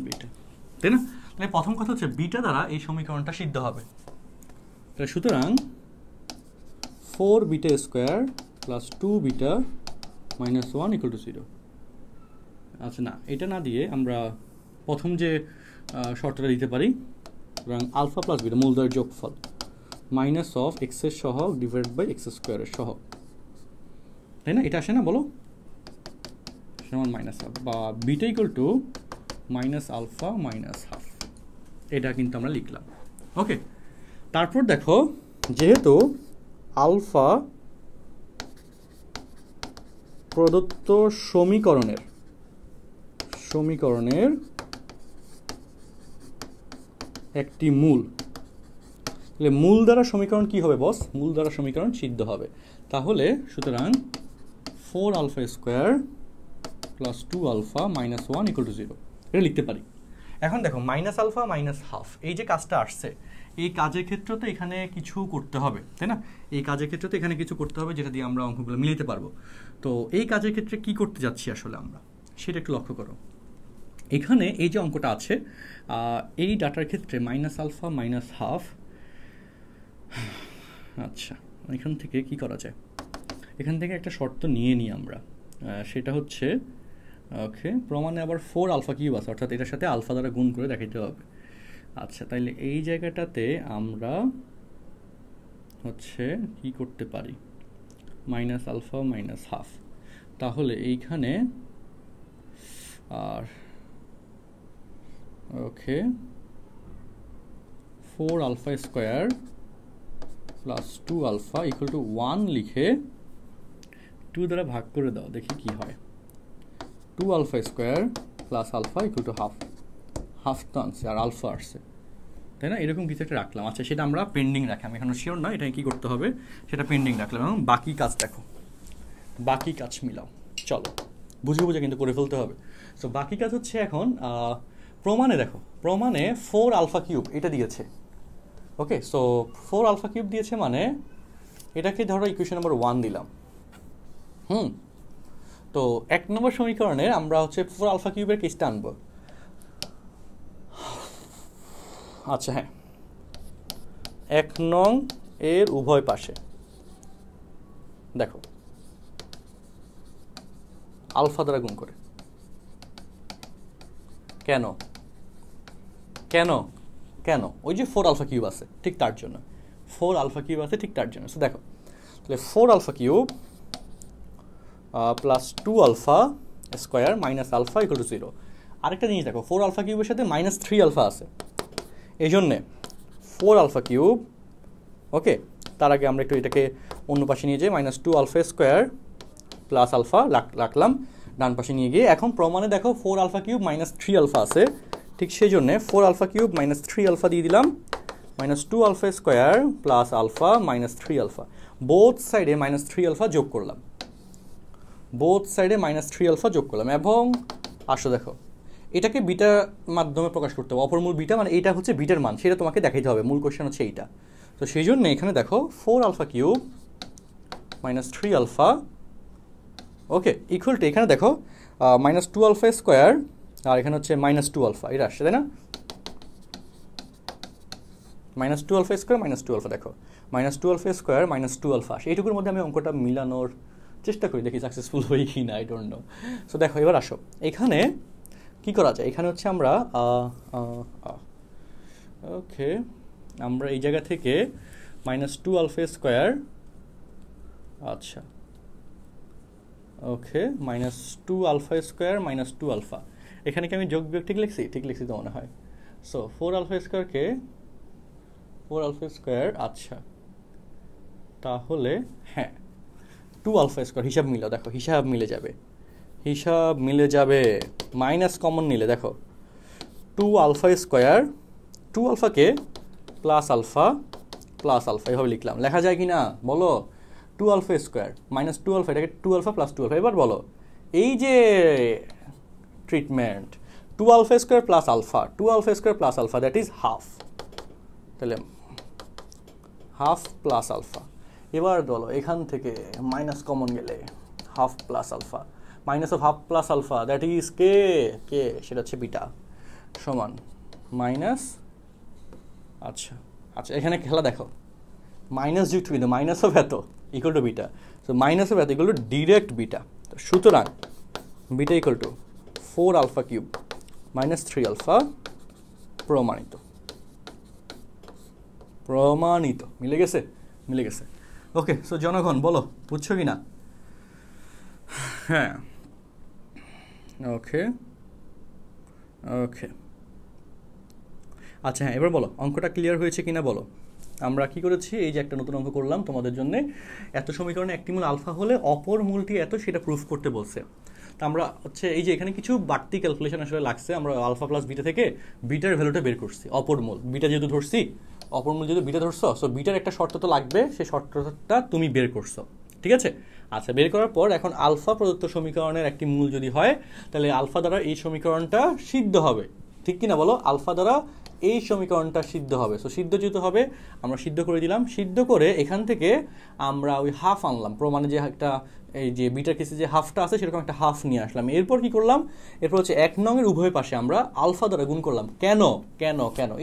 বিটা, তাই না? তাহলে প্রথম কথা হচ্ছে বিটা দ্বারা এই সমীকরণটা সিদ্ধ হবে। তাহলে সুতরাং 4 beta square plus 2 beta minus 1 equal to 0। আচ্ছা, না, এটা না দিয়ে আমরা প্রথম যে শর্তটা দিতে পারি, সুতরাং আলফা প্লাস বিটা মূলদ্বয়ের যোগফল মাইনাস অফ এক্সের সহগ ডিভাইড বাই এক্স স্কোয়ারের সহগ, তাই না? এটা আসে না, বলো, সমান মাইনাস হাফ, বা beta equal to minus alpha minus half, এটা কিন্তু আমরা লিখলাম। ওকে, তারপর দেখো, যেহেতু আলফা প্রদত্ত সমীকরণের একটি মূল, তাহলে মূল দ্বারা সমীকরণ কি হবে বস? মূল দ্বারা সমীকরণ সিদ্ধ হবে। তাহলে সুতরাং 4 alpha square plus 2 alpha minus 1 equal to 0, এটা লিখতে পারি। এখন দেখো, মাইনাস আলফা মাইনাস হাফ, এই যে কাজটা আসছে, এই কাজের ক্ষেত্রে তো এখানে কিছু করতে হবে, তাই না? এই কাজের ক্ষেত্রে তো এখানে কিছু করতে হবে, যেটা দিয়ে আমরা অঙ্কগুলো মিলাতে পারবো। তো এই কাজের ক্ষেত্রে কি করতে যাচ্ছি আসলে আমরা, সেটা একটু লক্ষ্য করো। এখানে এই যে অঙ্কটা আছে, এই ডাটার ক্ষেত্রে মাইনাস আলফা মাইনাস হাফ, আচ্ছা, এখান থেকে কি করা যায়? এখান থেকে একটা শর্ত নিয়ে নিই আমরা, সেটা হচ্ছে, ওকে, প্রমাণে আবার 4 আলফা কিউব আছে, অর্থাৎ এটার সাথে আলফা দ্বারা গুণ করে দেখাইতে হবে। আচ্ছা, তাইলে এই জায়গাটাতে আমরা হচ্ছে কি করতে পারি? মাইনাস আলফা মাইনাস হাফ, তাহলে এইখানে আর ওকে 4 alpha square plus 2 alpha equal to 1 লিখে 2 দ্বারা ভাগ করে দাও, দেখি কি হয়। 2 alpha square plus alpha equal to half, half তো আনছে আর আলফা আসছে, তাই না? এরকম কিছু একটা রাখলাম। আচ্ছা, সেটা আমরা পেন্ডিং রাখি, আমি এখনো শিওর না এটা কি করতে হবে, সেটা পেন্ডিং রাখলাম। এবং বাকি কাজ দেখো, বাকি কাজ মিলাও, চলো বুঝে বুঝে কিন্তু করে ফেলতে হবে। সো বাকি কাজ হচ্ছে এখন প্রমাণে দেখো, প্রমাণে 4 আলফা কিউব এটা দিয়েছে। ওকে, সো 4 আলফা কিউব দিয়েছে, মানে এটাকে ধরো ইকুয়েশন নাম্বার 1 দিলাম। তো 1 নম্বর সমীকরণে আমরা হচ্ছে 4 আলফা কিউবের কেসটা আনবো। আচ্ছা, হ্যাঁ, 1 নং এর উভয় পাশে দেখো আলফা দ্বারা গুণ করে। কেন কেন কেন? ওই যে 4 আলফা কিউব আছে, ঠিক তার জন্য। 4 আলফা কিউব আছে, ঠিক তার জন্য। সো দেখো, তাহলে 4 alpha cube plus 2 alpha square minus alpha equal to 0। আরেকটা জিনিস দেখো, 4 আলফা কিউবের সাথে মাইনাস 3 আলফা আছে, এই জন্যে 4 আলফা কিউব, ওকে, তার আগে আমরা একটু এটাকে অন্য পাশে নিয়ে যাই, minus 2 alpha square plus alpha রাখলাম ডান পাশে নিয়ে গিয়ে। এখন প্রমাণে দেখো 4 আলফা কিউব মাইনাস 3 আলফা আছে, ঠিক সেই জন্যে 4 আলফা কিউব মাইনাস 3 আলফা দিয়ে দিলাম, minus 2 alpha square plus alpha minus 3 alpha, both সাইডে মাইনাস 3 আলফা যোগ করলাম, বোথ সাইডে মাইনাস 3 আলফা যোগ করলাম। এবং আসো দেখো, এটাকে বিটার মাধ্যমে প্রকাশ করতে হবে, অপরমূল বিটা, মানে এইটা হচ্ছে বিটার মান, সেটা তোমাকে দেখাইতে হবে, মূল কোয়েশ্চেন হচ্ছে এইটা। তো সেই জন্য এখানে দেখো 4 alpha cube minus 3 alpha, okay, equal to, এখানে দেখো মাইনাস 2 আলফা স্কোয়ার আর এখানে হচ্ছে মাইনাস 2 আলফা, এটা আসছে, তাই না? Minus 2 alpha square minus 2 alpha, দেখো minus 2 alpha square minus 2 alpha আসে। এইটুকুর মধ্যে আমি অঙ্কটা মিলানোর চেষ্টা করি, দেখি সাকসেসফুল হই কি না, আই ডোন্ট নো। সো দেখো, এবার আসো, এখানে কি করা যায়? এখানে হচ্ছে আমরা ওকে, আমরা এই জায়গা থেকে মাইনাস 2 আলফা স্কোয়ার, আচ্ছা, okay, minus 2 alpha square minus 2 alpha, এখানে কি আমি যোগ বিয়োগ ঠিক লিখছি? ঠিক লিখছি তো মনে হয়। সো 4 আলফা স্কোয়ারকে 4 আলফা স্কোয়ার, আচ্ছা তাহলে হ্যাঁ 2 আলফা স্কোয়ার হিসাব মিলে দেখো, হিসাব মিলে যাবে মাইনাস কমন নিলে দেখো 2 আলফা স্কোয়ার, 2 আলফাকে প্লাস আলফা এভাবে লিখলাম, লেখা যায় কি না বলো? 2 আলফা স্কোয়ার মাইনাস 2 আলফা, এটাকে 2 আলফা প্লাস 2 আলফা। এবার বলো এই যে treatment 2 alpha square plus alpha, 2 alpha square plus alpha, that is half, তাহলে হাফ প্লাস আলফা। এবার বলো এখান থেকে মাইনাস কমন গেলে half plus alpha, minus of half plus alpha that is k, সেটা হচ্ছে বিটা, সমান মাইনাস, আচ্ছা এখানে খেলা দেখো, মাইনাস যুক্ত বিন্দু, মাইনাস অফ এত equal to beta, so minus of এত ইকুয়াল টু ডিরেক্ট বিটা। সুতরাং beta equal to 4 alpha cube minus 3 alpha, প্রমাণিত। মিলে গেছে। ওকে, সো জনগণ বলো বুঝছো কি না? হ্যাঁ, ওকে আচ্ছা, হ্যাঁ এবার বলো অঙ্কটা ক্লিয়ার হয়েছে কিনা বলো। আমরা কি করেছি, এই যে একটা নতুন অঙ্ক করলাম তোমাদের জন্য, এত সমীকরণে একটি মূল আলফা হলে অপর মূলটি এত, সেটা প্রুফ করতে বলছে। তা আমরা হচ্ছে এই যে এখানে কিছু বাড়তি ক্যালকুলেশন আসলে লাগছে, আমরা আলফা প্লাস বিটা থেকে বিটার ভ্যালুটা বের করছি, অপর মূল বিটা যেহেতু ধরছি, অপর মূল যেহেতু বিটা ধরছো, সো বিটার একটা শর্ত তো লাগবে, সেই শর্তটা তুমি বের করছো, ঠিক আছে? আচ্ছা, বের করার পর এখন আলফা প্রদত্ত সমীকরণের একটি মূল যদি হয়, তাহলে আলফা দ্বারা এই সমীকরণটা সিদ্ধ হবে, ঠিক কিনা বলো? আলফা দ্বারা এই সমীকরণটা সিদ্ধ হবে, সো সিদ্ধ যেহেতু হবে আমরা সিদ্ধ করে দিলাম, সিদ্ধ করে এখান থেকে আমরা ওই হাফ আনলাম, প্রমাণে যে একটা এই যে বিটার কেসে যে হাফটা আছে সেরকম একটা হাফ নিয়ে আসলাম। এরপর কি করলাম, এরপর হচ্ছে 1 নংয়ের উভয় পাশে আমরা আলফা দ্বারা গুণ করলাম। কেন,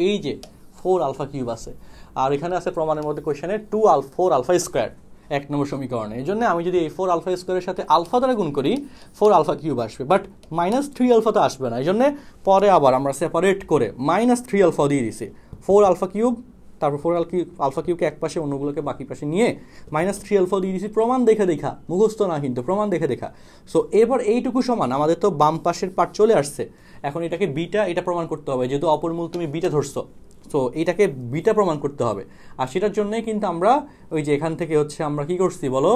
এই যে 4 আলফা কিউব আছে, আর এখানে আছে প্রমাণের মধ্যে কোয়েশ্চেনে 4 আলফা স্কোয়ার 1 নম্বর সমীকরণে। এই জন্য আমি যদি এই 4 আলফা স্কোয়ারের সাথে আলফা দ্বারা গুণ করি 4 আলফা কিউব আসবে, বাট মাইনাস 3 আলফা তো আসবে না। এই জন্য পরে আবার আমরা সেপারেট করে মাইনাস 3 আলফা দিয়ে দিছি, 4 আলফা কিউব, তারপর 4 আলফা কিউবকে এক পাশে, অন্যগুলোকে বাকি পাশে নিয়ে মাইনাস 3 আলফা দিয়ে দিছি, প্রমাণ দেখা মুখস্থ না কিন্তু প্রমাণ দেখা। সো এবার এইটুকু সমান, আমাদের তো বাম পাশের পার্ট চলে আসছে, এখন এটাকে বিটা, এটা প্রমাণ করতে হবে, যেহেতু অপর মূল তুমি বিটা ধরছো, সো এইটাকে বিটা প্রমাণ করতে হবে। আর সেটার জন্যই কিন্তু আমরা ওই যে এখান থেকে হচ্ছে আমরা কি করছি বলো,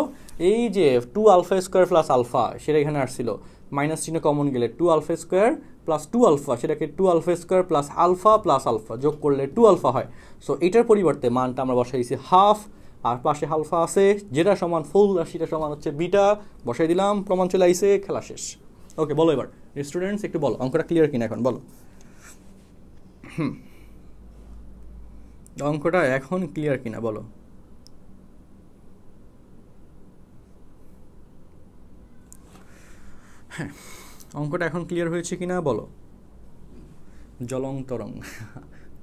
এই যে 2 আলফা স্কোয়ার প্লাস আলফা সেটা এখানে আসছিল, মাইনাস চিহ্ন কমন গেলে 2 আলফা স্কোয়ার প্লাস 2 আলফা, সেটাকে 2 আলফা স্কোয়ার প্লাস আলফা যোগ করলে 2 আলফা হয়। সো এটার পরিবর্তে মানটা আমরা বসাইছি হাফ, আর পাশে আলফা আছে যেটা সমান ফুল, আর সেটা সমান হচ্ছে বিটা, বসাই দিলাম, প্রমাণ চলে আইছে, খেলা শেষ। ওকে, বলো এবার স্টুডেন্টস একটু বলো অঙ্কটা ক্লিয়ার কিনা এখন বলো। অঙ্কটা এখন ক্লিয়ার কিনা বলো। হ্যাঁ, অঙ্কটা এখন ক্লিয়ার হয়েছে কিনা বলো। জলং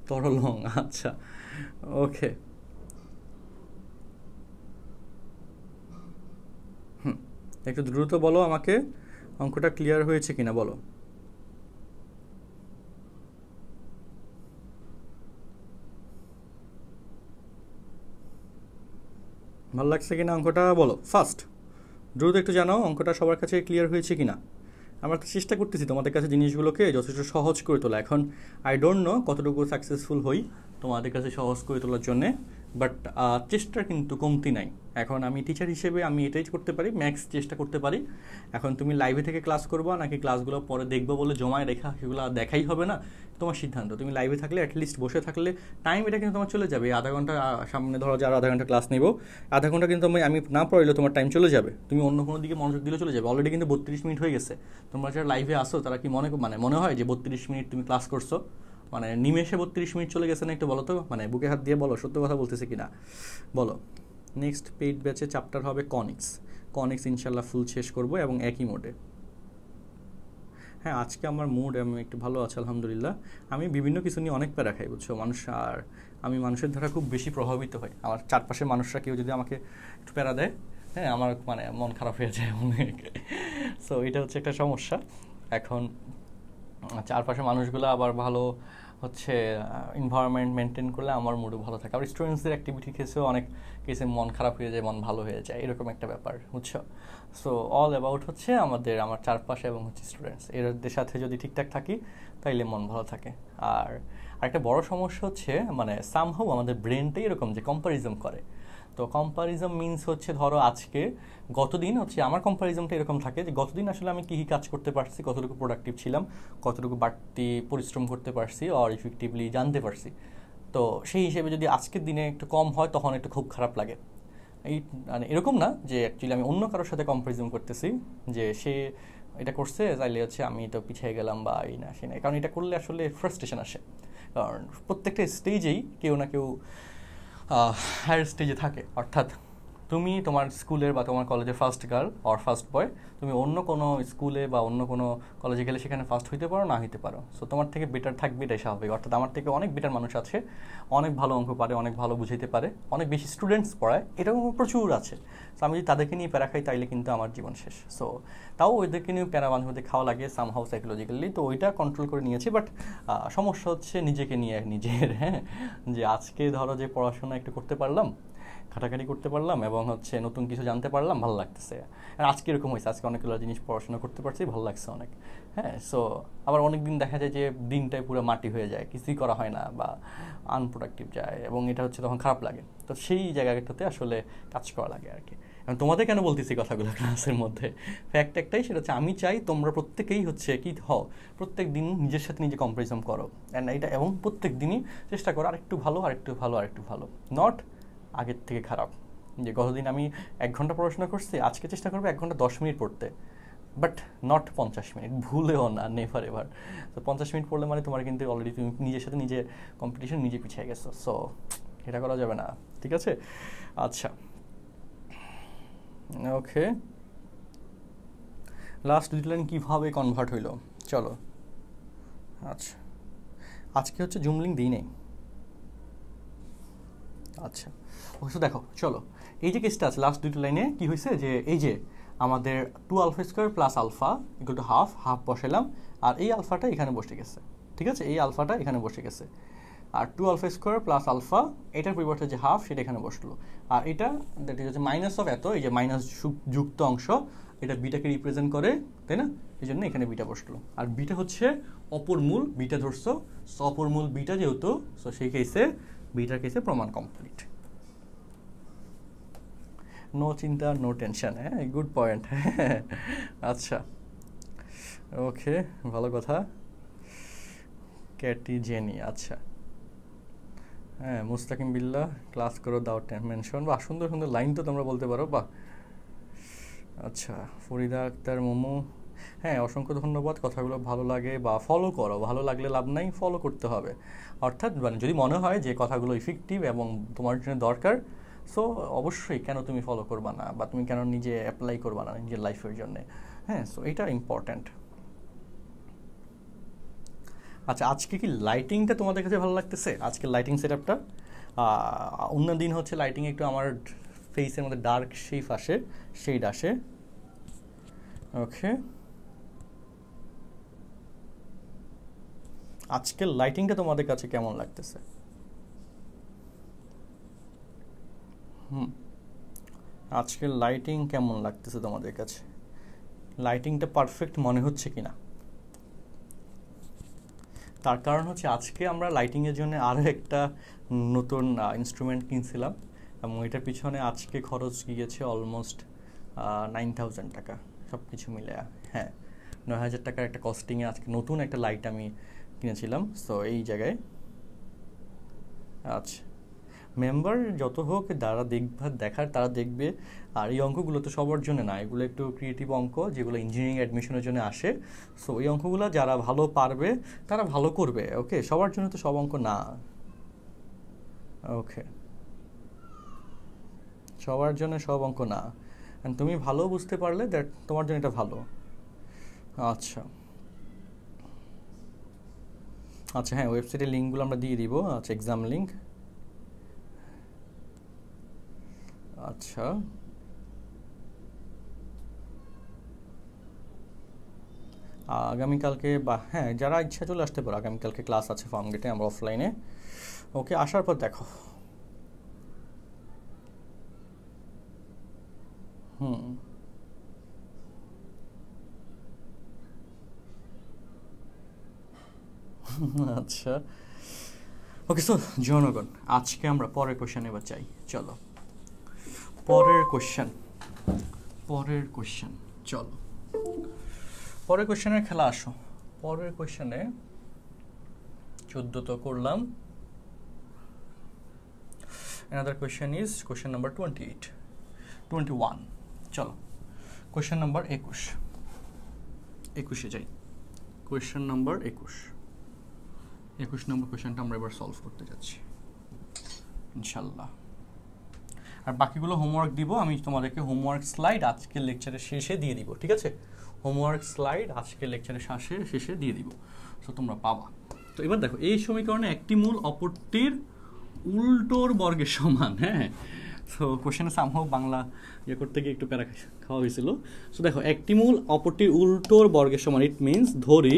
তরলং, আচ্ছা ওকে। একটু দ্রুত বলো আমাকে অঙ্কটা ক্লিয়ার হয়েছে কিনা বলো। ভালো লাগছে কিনা অঙ্কটা বলো, ফার্স্ট দ্রুত একটু জানাও অঙ্কটা সবার কাছে ক্লিয়ার হয়েছে কিনা। আমরা তো চেষ্টা করতেছি তোমাদের কাছে জিনিসগুলোকে যথেষ্ট সহজ করে তোলা। এখন আই ডোন্ট নো কতটুকু সাকসেসফুল হই তোমাদের কাছে সহজ করে তোলার জন্যে, বাট চেষ্টার কিন্তু কমতি নাই। এখন আমি টিচার হিসেবে আমি এটাই করতে পারি, ম্যাক্স চেষ্টা করতে পারি। এখন তুমি লাইভে থেকে ক্লাস করবা নাকি ক্লাসগুলো পরে দেখবো বলে জমায় রেখা, সেগুলো দেখাই হবে না, তোমার সিদ্ধান্ত। তুমি লাইভে থাকলে অ্যাটলিস্ট বসে থাকলে টাইম এটা কিন্তু তোমার চলে যাবে। আধা ঘন্টা সামনে ধরো যে আরও আধা ঘন্টা ক্লাস নেব, আধা ঘন্টা কিন্তু আমি না পড়াইলে তোমার টাইম চলে যাবে, তুমি অন্য কোনো দিকে মনোযোগ দিলে চলে যাবে। অলরেডি কিন্তু 32 মিনিট হয়ে গেছে। তোমরা যারা লাইভে আসো তারা কি মনে হয় যে 32 মিনিট তুমি ক্লাস করছো, মানে নিমেষে 32 মিনিট চলে গেছে না? একটু বলো তো, মানে বুকে হাত দিয়ে বলো সত্য কথা বলতেছে কিনা বলো। নেক্সট পেইড ব্যাচে চ্যাপ্টার হবে কনিক্স ইনশাল্লাহ ফুল শেষ করব এবং একই মোডে। হ্যাঁ, আজকে আমার মুড আমি একটু ভালো আছে আলহামদুলিল্লাহ। আমি বিভিন্ন কিছু নিয়ে অনেক প্যারা খাই বুঝছো মানুষ, আর আমি মানুষের দ্বারা খুব বেশি প্রভাবিত হই। আমার চারপাশের মানুষরা কেউ যদি আমাকে একটু প্যারা দেয়, হ্যাঁ আমার মন খারাপ হয়ে যায় অনেক। সো এটা হচ্ছে একটা সমস্যা। এখন চারপাশের মানুষগুলো আবার ভালো হচ্ছে এনভায়রনমেন্ট মেনটেন করলে আমার মুডও ভালো থাকে। আবার স্টুডেন্টসদের অ্যাক্টিভিটি কেসেও অনেক কেসে মন খারাপ হয়ে যায়, মন ভালো হয়ে যায়, এরকম একটা ব্যাপার বুঝছো। সো অল অ্যাবাউট হচ্ছে আমার চারপাশে এবং হচ্ছে স্টুডেন্টস, এদের সাথে যদি ঠিকঠাক থাকি তাইলে মন ভালো থাকে। আর আর একটা বড় সমস্যা হচ্ছে মানে সামহাউ আমাদের ব্রেনটাই এরকম যে কম্পারিজম করে। তো কম্পারিজম মিনস হচ্ছে ধরো আজকে গতদিন হচ্ছে আমার কম্পারিজমটা এরকম থাকে যে গতদিন আসলে আমি কী কী কাজ করতে পারছি, কতটুকু প্রোডাক্টিভ ছিলাম, কতটুকু বাড়তি পরিশ্রম করতে পারছি অর ইফেক্টিভলি জানতে পারছি। তো সেই হিসেবে যদি আজকের দিনে একটু কম হয় তখন একটু খুব খারাপ লাগে। এই মানে এরকম না যে অ্যাকচুয়ালি আমি অন্য কারোর সাথে কম্পারিজম করতেছি যে সে এটা করছে তাইলে হচ্ছে আমি তো পিছিয়ে গেলাম বা এই না সে না, কারণ এটা করলে আসলে ফ্রাস্ট্রেশন আসে। কারণ প্রত্যেকটা স্টেজেই কেউ না কেউ হায়ার স্টেজে থাকে। অর্থাৎ তুমি তোমার স্কুলের বা তোমার কলেজের first girl or first boy, তুমি অন্য কোনো স্কুলে বা অন্য কোনো কলেজে গেলে সেখানে ফার্স্ট হইতে পারো, না হইতে পারো। সো তোমার থেকে বেটার থাকবে, এটাই স্বাভাবিক। অর্থাৎ আমার থেকে অনেক বেটার মানুষ আছে, অনেক ভালো অঙ্ক পারে, অনেক ভালো বুঝাইতে পারে, অনেক বেশি স্টুডেন্টস পড়ায়, এরকম প্রচুর আছে। সো আমি যদি তাদেরকে নিয়ে প্যারা খাই তাইলে কিন্তু আমার জীবন শেষ। সো তাও ওইদেরকে নিয়ে প্যারা মাঝে মধ্যে খাওয়া লাগে সামহাউ সাইকোলজিক্যালি, তো ওইটা কন্ট্রোল করে নিয়েছি। বাট সমস্যা হচ্ছে নিজেকে নিয়ে নিজের, হ্যাঁ, যে আজকে ধরো যে পড়াশোনা একটু করতে পারলাম, খাটাখাটি করতে পারলাম এবং হচ্ছে নতুন কিছু জানতে পারলাম, ভালো লাগতেছে। আর আজকে এরকম হয়েছে, আজকে অনেকগুলো জিনিস পড়াশোনা করতে পারছি, ভালো লাগছে অনেক। হ্যাঁ, সো আবার অনেক দিন দেখা যায় যে দিনটাই পুরো মাটি হয়ে যায়, কিছুই করা হয় না বা আনপ্রোডাক্টিভ যায়, এবং এটা হচ্ছে তখন খারাপ লাগে। তো সেই জায়গাটাতে আসলে কাজ করা লাগে আর কি। তোমাদের কেন বলতেছি কথাগুলো ক্লাসের মধ্যে, ফ্যাক্ট একটাই, সেটা হচ্ছে আমি চাই তোমরা প্রত্যেকেই হচ্ছে কি হও, প্রত্যেক দিন নিজের সাথে নিজে কম্পারিজন করো অ্যান্ড এটা, এবং প্রত্যেক দিনই চেষ্টা করো আরেকটু ভালো, আরেকটু ভালো, আরেকটু ভালো, নট আগের থেকে খারাপ। যে গতদিন আমি 1 ঘন্টা পড়াশোনা করছি, আজকে চেষ্টা করবো 1 ঘন্টা 10 মিনিট পড়তে, বাট নট 50 মিনিট, ভুলেও না, নেভার এভার। তো 50 মিনিট পড়লে মানে তোমার কিন্তু অলরেডি তুমি নিজের সাথে নিজে কম্পিটিশন, নিজে পিছিয়ে গেছো। সো এটা করা যাবে না, ঠিক আছে? আচ্ছা, ওকে, লাস্ট 2 লাইন কীভাবে কনভার্ট হইলো, চলো। আচ্ছা, আজকে হচ্ছে জুম লিঙ্ক দিই নেই। আচ্ছা, অবশ্য দেখো, চলো, এই যে কেসটা আছে লাস্ট 2 লাইনে কি হয়েছে, যে এই যে আমাদের 2 alpha square plus alpha equal to half, half বসালাম, আর এই আলফাটা এখানে বসে গেছে, ঠিক আছে? এই আলফাটা এখানে বসে গেছে, আর 2 আলফা স্কোয়ার প্লাস আলফা এটার পরিবর্তে যে হাফ সেটা এখানে বসলো, আর এটা দ্যাট ইজ হচ্ছে মাইনাস অফ এত, এই যে মাইনাস যুক্ত অংশ, এটা বিটাকে রিপ্রেজেন্ট করে, তাই না? এই জন্য এখানে বিটা বসলো, আর বিটা হচ্ছে অপর মূল, বিটা ধরছো, অপর মূল বিটা যেহেতু, সো সেই কেসে বিটার কেসে প্রমাণ কমপ্লিট। নো চিন্তা, নো টেনশন, হ্যাঁ, গুড পয়েন্ট। আচ্ছা, ওকে, ভালো কথা। ক্যাটি জেনি, আচ্ছা, হ্যাঁ, মুস্তাকিম বিল্লাহ, ক্লাস করো দাও মেনশন, বাহ, সুন্দর সুন্দর লাইন তো তোমরা বলতে পারো, বাহ। আচ্ছা, ফরিদা আক্তার মোমো, হ্যাঁ, অসংখ্য ধন্যবাদ, কথাগুলো ভালো লাগে বা ফলো করো, ভালো লাগলে লাভ নাই, ফলো করতে হবে। অর্থাৎ মানে যদি মনে হয় যে কথাগুলো ইফেক্টিভ এবং তোমার জন্য দরকার, সো অবশ্যই কেন তুমি ফলো করবা না, বা তুমি কেন নিজে অ্যাপ্লাই করবা না নিজের লাইফের জন্যে, হ্যাঁ, সো এটা ইম্পর্ট্যান্ট। আচ্ছা, আজকে কি লাইটিংটা তোমাদের কাছে ভালো লাগতেছে? আজকের লাইটিং সেট আপটা, অন্য দিন হচ্ছে লাইটিং একটু আমার ফেসের মধ্যে ডার্ক শেড আসে। ওকে, আজকের লাইটিংটা তোমাদের কাছে কেমন লাগতেছে? আজকের লাইটিং কেমন লাগতেছে তোমাদের কাছে? লাইটিংটা পারফেক্ট মনে হচ্ছে কিনা? তার কারণ হচ্ছে আজকে আমরা লাইটিংয়ের জন্য আরও একটা নতুন ইনস্ট্রুমেন্ট কিনছিলাম, এবং এটার পিছনে আজকে খরচ গিয়েছে অলমোস্ট 9,000 টাকা, সব কিছু মিলে। হ্যাঁ, 9,000 টাকার একটা কস্টিংয়ে আজকে নতুন একটা লাইট আমি কিনেছিলাম। সো এই জায়গায়, আচ্ছা, মেম্বার যত হোক যারা দেখার তারা দেখবে। আর এই অঙ্কগুলো তো সবার জন্য না, এগুলো একটু ক্রিয়েটিভ অঙ্ক যেগুলো ইঞ্জিনিয়ারিং অ্যাডমিশনের জন্য আসে। সো এই অঙ্কগুলো যারা ভালো পারবে তারা ভালো করবে, ওকে, সবার জন্য তো সব অঙ্ক না, ওকে, সবার জন্য সব অঙ্ক না। তুমি ভালো বুঝতে পারলে দ্যাট তোমার জন্য এটা ভালো। আচ্ছা, আচ্ছা, হ্যাঁ, ওয়েবসাইটের লিঙ্কগুলো আমরা দিয়ে দিব। আচ্ছা, এক্সাম লিঙ্ক, আচ্ছা, আগামীকালকে বা হ্যাঁ, যারা ইচ্ছা চলে আসতে পারো, আগামীকালকে ক্লাস আছে ফার্ম গেটে, আমরা অফলাইনে। ওকে, আসার পর দেখো। আচ্ছা, ওকে, সো জনগণ, আজকে আমরা পরের কোশ্চেন এবার চাই। চলো পরের কোশ্চেন চলো পরের কোশ্চেনের খেলা আসো। পরের কোশ্চেনে 14 তো করলাম। another question is question number 21। চলো কোশ্চেন নাম্বার 21 যাই। কোশ্চেন নাম্বার 21 নম্বর কোশ্চেনটা আমরা এবার সলভ করতে যাচ্ছি ইনশাল্লাহ। আর বাকিগুলো হোমওয়ার্ক দিব, আমি তোমাদেরকে হোমওয়ার্ক স্লাইড আজকের লেকচারের শেষে দিয়ে দিব, ঠিক আছে? হোমওয়ার্ক স্লাইড আজকের লেকচারের শেষে দিয়ে দিব, সো তোমরা পাবা। তো এবার দেখো, এই সমীকরণে একটি মূল অপরটির উল্টোর বর্গের সমান। হ্যাঁ, সো কোশ্চেনে সামহাও বাংলা করতে গিয়ে একটু প্যারা খাওয়া হয়েছিল। সো দেখো, একটি মূল অপরটির উল্টোর বর্গের সমান, ইট মিনস ধরি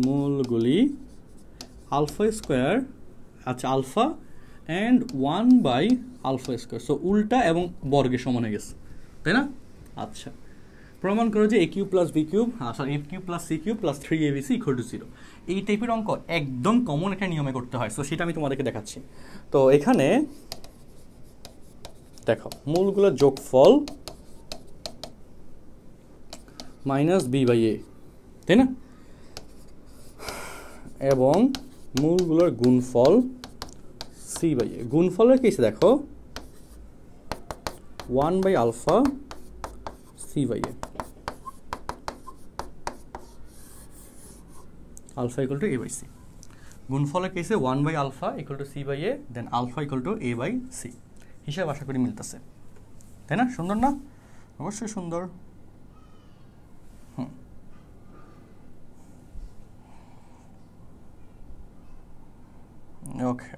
মূলগুলি আলফা স্কোয়ার, আচ্ছা alpha and 1 alpha square, so উল্টা এবং বর্গের সমান হয়ে গেছে, তাই না? আচ্ছা, প্রমাণ করো যে a cube plus b cube sorry a cube plus c cube plus 3abc equal to 0। এই টাইপের অঙ্ক একদম কমন একটা নিয়মে করতে হয়, সো সেটা আমি তোমাদেরকে দেখাচ্ছি। তো এখানে দেখো, মূলগুলোর যোগফল মাইনাস b/a, তাই না? এবং মূলগুলোর গুণফল c/a। গুণফলের কেসে দেখো 1 alpha c/a, alpha equal to a/c। গুণফলের কেসে 1 alpha equal to c/a, then alpha equal to a/c। হিসাব আশা করি মিলতেছে, তাই না? সুন্দর না? অবশ্যই সুন্দর। ওকে,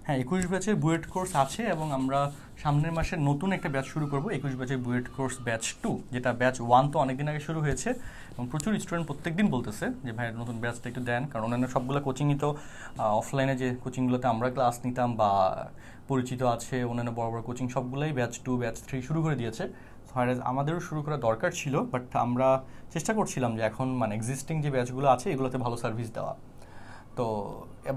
হ্যাঁ, 21 ব্যাচের বুয়েট কোর্স আছে এবং আমরা সামনের মাসে নতুন একটা ব্যাচ শুরু করব, 21 ব্যাচের বুয়েট কোর্স ব্যাচ 2, যেটা ব্যাচ 1 তো অনেকদিন আগে শুরু হয়েছে এবং প্রচুর স্টুডেন্ট প্রত্যেকদিন বলতেছে যে ভাই নতুন ব্যাচটা একটু দেন, কারণ অন্যান্য সবগুলো কোচিংই তো অফলাইনে যে কোচিংগুলোতে আমরা ক্লাস নিতাম বা পরিচিত আছে অন্যান্য বড় বড় কোচিং সবগুলোই ব্যাচ 2 ব্যাচ 3 শুরু করে দিয়েছে। আমাদেরও শুরু করা দরকার ছিল, বাট আমরা চেষ্টা করছিলাম যে এখন মানে এক্সিস্টিং যে ব্যাচগুলো আছে এগুলোতে ভালো সার্ভিস দেওয়া, তো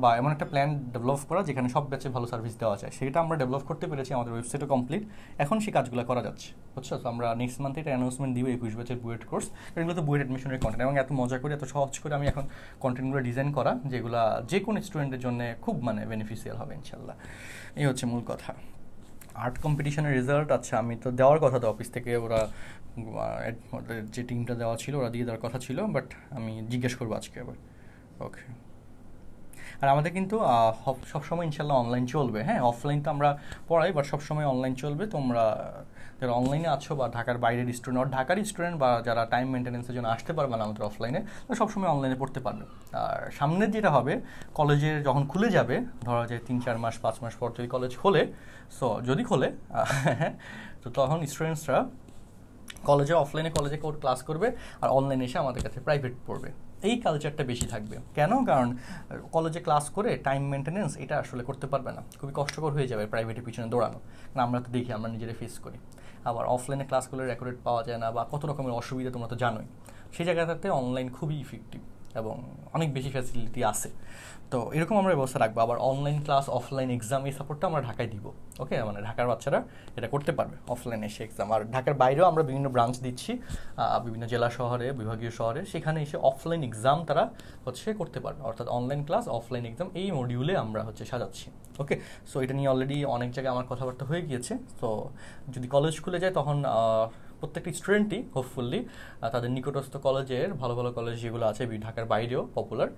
বা এমন একটা প্ল্যান ডেভেলপ করা যেখানে সব ব্যাচে ভালো সার্ভিস দেওয়া যায়, সেটা আমরা ডেভেলপ করতে পেরেছি, আমাদের ওয়েবসাইটও কমপ্লিট, এখন সেই কাজগুলো করা যাচ্ছে, বুঝছো? তো আমরা নেক্সট মান্থে এটা অ্যানাউন্সমেন্ট দিব 21 ব্যাচের বুয়েট কোর্স। এগুলো তো বুয়েট অ্যাডমিশনের কন্টেন্ট এবং এত মজা করে এত সহজ করে আমি এখন কন্টেন্টগুলো ডিজাইন করা যেগুলো যে কোনো স্টুডেন্টের জন্য খুব মানে বেনিফিশিয়াল হবে ইনশাল্লাহ। এই হচ্ছে মূল কথা। আর্ট কম্পিটিশনের রেজাল্ট, আচ্ছা আমি তো দেওয়ার কথা, তো অফিস থেকে ওরা যে টিমটা দেওয়া ছিল ওরা দিয়ে দেওয়ার কথা ছিল, বাট আমি জিজ্ঞেস করবো আজকে আবার। ওকে, আর আমাদের কিন্তু সবসময় ইনশাল্লাহ অনলাইন চলবে। হ্যাঁ, অফলাইন তো আমরা পড়াই, বাট সবসময় অনলাইন চলবে। তোমরা যারা অনলাইনে আছো বা ঢাকার বাইরের স্টুডেন্ট আর ঢাকার স্টুডেন্ট বা যারা টাইম মেনটেন্যান্সের জন্য আসতে পারবে না আমাদের অফলাইনে, তো সবসময় অনলাইনে পড়তে পারবে। আর সামনের যেটা হবে, কলেজের যখন খুলে যাবে, ধরা যায় 3-4 মাস 5 মাস পর যদি কলেজ খোলে, সো যদি খোলে তো তখন স্টুডেন্টসরা অফলাইনে কলেজে ক্লাস করবে আর অনলাইনে এসে আমাদের কাছে প্রাইভেট পড়বে। এই কালচারটা বেশি থাকবে। কেন? কারণ কলেজে ক্লাস করে টাইম মেনটেন্যান্স এটা আসলে করতে পারবে না, খুবই কষ্টকর হয়ে যাবে প্রাইভেটের পিছনে দৌড়ানো, কারণ আমরা তো দেখি, আমরা নিজেরা ফেস করি। আবার অফলাইনে ক্লাসগুলো রেকর্ডেড পাওয়া যায় না বা কত রকমের অসুবিধা তোমরা তো জানোই। সেই জায়গাটাতে অনলাইন খুবই ইফেক্টিভ এবং অনেক বেশি ফ্যাসিলিটি আছে। তো এরকম আমরা ব্যবস্থা রাখবো। আবার অনলাইন ক্লাস, অফলাইন এক্সাম, এই সাপোর্টটা আমরা ঢাকায় দিব। ওকে, মানে ঢাকার বাচ্চারা এটা করতে পারবে অফলাইনে এসে এক্সাম। আর ঢাকার বাইরেও আমরা বিভিন্ন ব্রাঞ্চ দিচ্ছি, বিভিন্ন জেলা শহরে, বিভাগীয় শহরে, সেখানে এসে অফলাইন এক্সাম তারা করতে পারবে। অর্থাৎ অনলাইন ক্লাস, অফলাইন এক্সাম এই মডিউলে আমরা সাজাচ্ছি। ওকে, সো এটা নিয়ে অলরেডি অনেক জায়গায় আমার কথাবার্তা হয়ে গিয়েছে। তো যদি কলেজ খুলে যায় তখন প্রত্যেকটি স্টুডেন্টই হোপফুলি তাদের নিকটস্থ কলেজের, ভালো ভালো কলেজ যেগুলো আছে ঢাকার বাইরেও পপুলার,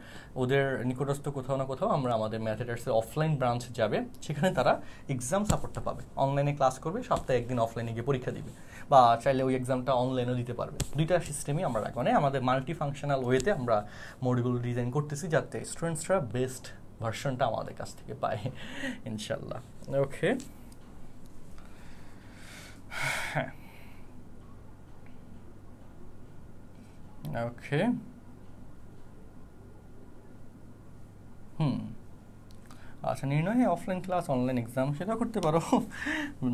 ওদের নিকটস্থ কোথাও না কোথাও আমরা আমাদের ম্যাথেটার্সের অফলাইন ব্রাঞ্চ যাবে, সেখানে তারা এক্সাম সাপোর্টটা পাবে। অনলাইনে ক্লাস করবে, সপ্তাহে একদিন অফলাইনে গিয়ে পরীক্ষা দিবে, বা চাইলে ওই এক্সামটা অনলাইনেও দিতে পারবে। দুইটা সিস্টেমই আমরা রাখবো। মানে আমাদের মাল্টি ফাংশনাল ওয়েতে আমরা মডিউল ডিজাইন করতেছি যাতে স্টুডেন্টসরা বেস্ট ভার্সনটা আমাদের কাছ থেকে পায় ইনশাল্লাহ। ওকে, হ্যাঁ, ওকে, আচ্ছা, নির্ণয় অফলাইন ক্লাস অনলাইন এক্সাম সেটা করতে পারো,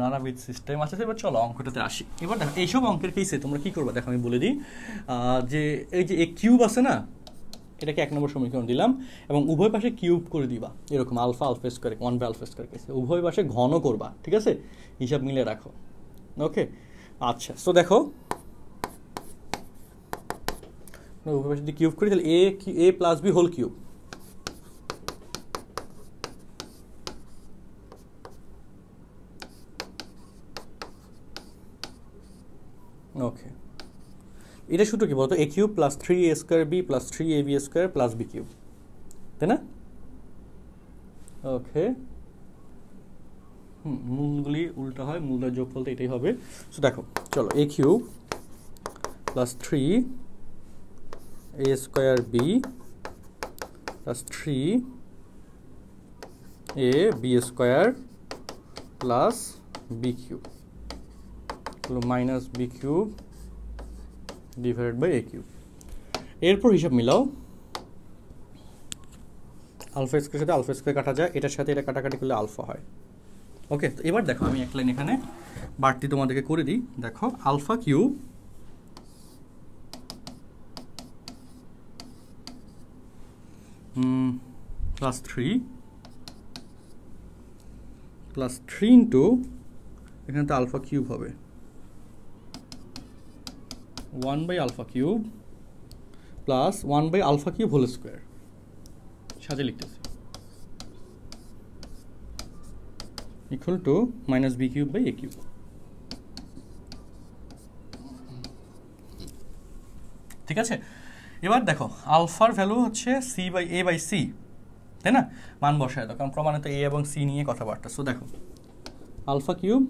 নানাবিধ সিস্টেম। আচ্ছা, এবার চলো অঙ্কটাতে আসি। এবার দেখো এইসব অঙ্কের কেসে তোমরা কী করবা দেখো আমি বলে দিই। যে এই যে এ কিউব আছে না, এটাকে 1 নম্বর সমীকরণ দিলাম এবং উভয় পাশে কিউব করে দিবা, এরকম আলফা আলফা স্কোয়ার 1/আলফা স্কোয়ার কেসে উভয় পাশে ঘন করবা, ঠিক আছে, হিসাব মিলে রাখো। ওকে, আচ্ছা, সো দেখো উভয় পাশে যদি কিউব করি তাহলে a plus b whole cube, okay, এটা সূত্র কি বলতো, a cube plus 3a square b plus 3ab square plus b cube, তাই না? ওকে, মূলগুলি উল্টা হয়, মূলটার যোগফল তো এটাই হবে। সো দেখো চলো, a cube plus 3a square b plus 3ab square plus b cube minus b cube divided by a cube. এরপর হিসাব মিলাও, আলফা স্কোয়ার সাথে আলফা স্কোয়ার কাটা যায়, এটার সাথে এটা কাটাকাটি করলে আলফা হয়। ওকে, তো এবার দেখো আমি এক লাইন এখানে বাড়তি তোমাদেরকে করে দিই। দেখো আলফা কিউব প্লাস 3 ইন্টু এখানে তো আলফা কিউব হবে 1/আলফা কিউব প্লাস 1/আলফা কিউব হোল স্কোয়ার, সাথে লিখতেছি equal to minus b cube by a cube. ঠিক আছে, এবার দেখো আলফার ভ্যালু হচ্ছে a/c, তাই না? মান বসায় দাও, কারণ প্রমাণে তো এ এবং সি নিয়ে কথাবার্তা। সো দেখো আলফা কিউব,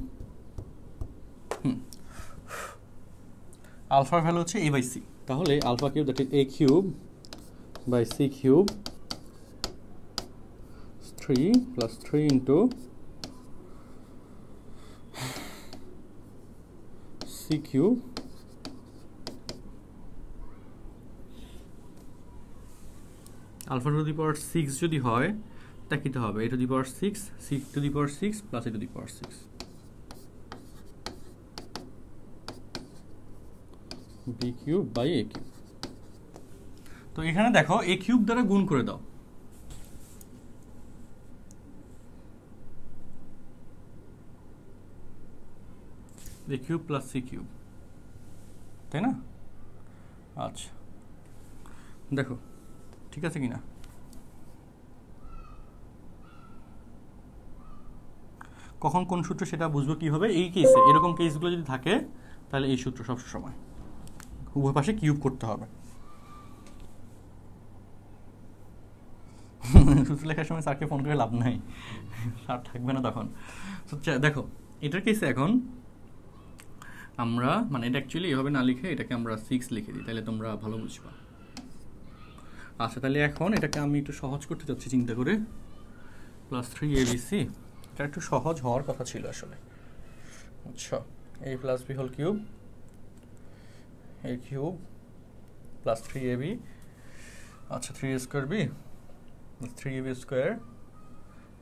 আলফার ভ্যালু হচ্ছে a/c, তাহলে alpha cube that is a cube by c cube 3 plus 3 into c cube alpha to the power 6 যদি হয় তা কীতে হবে, a to the power 6 c to the power 6 plus a to the power 6 b cube by a cube. তো এখানে দেখো এ cube দ্বারা গুণ করে দাও, a cube plus c cube, তাই না? আচ্ছা দেখো ঠিক আছে কিনা, কখন কোন সূত্র সেটা বুঝবো কীভাবে, এই কেসে এরকম কেসগুলো যদি থাকে তাহলে এই সূত্র সব সময় উভয় পাশে কিউব করতে হবে। সূত্র লেখার সময় স্যারকে ফোন করে লাভ নাই, স্যার থাকবে না তখন। দেখো এটার কেসে এখন আমরা মানে এটা অ্যাকচুয়ালি এভাবে না লিখে এটাকে আমরা 6 লিখে দিই, তাহলে তোমরা ভালো বুঝবা। আচ্ছা, তাহলে এখন এটাকে আমি একটু সহজ করতে চাচ্ছি চিন্তা করে, প্লাস 3abc, এটা একটু সহজ হওয়ার কথা ছিল আসলে। আচ্ছা, a plus b whole cube, a cube plus 3ab, আচ্ছা 3a square b 3ab square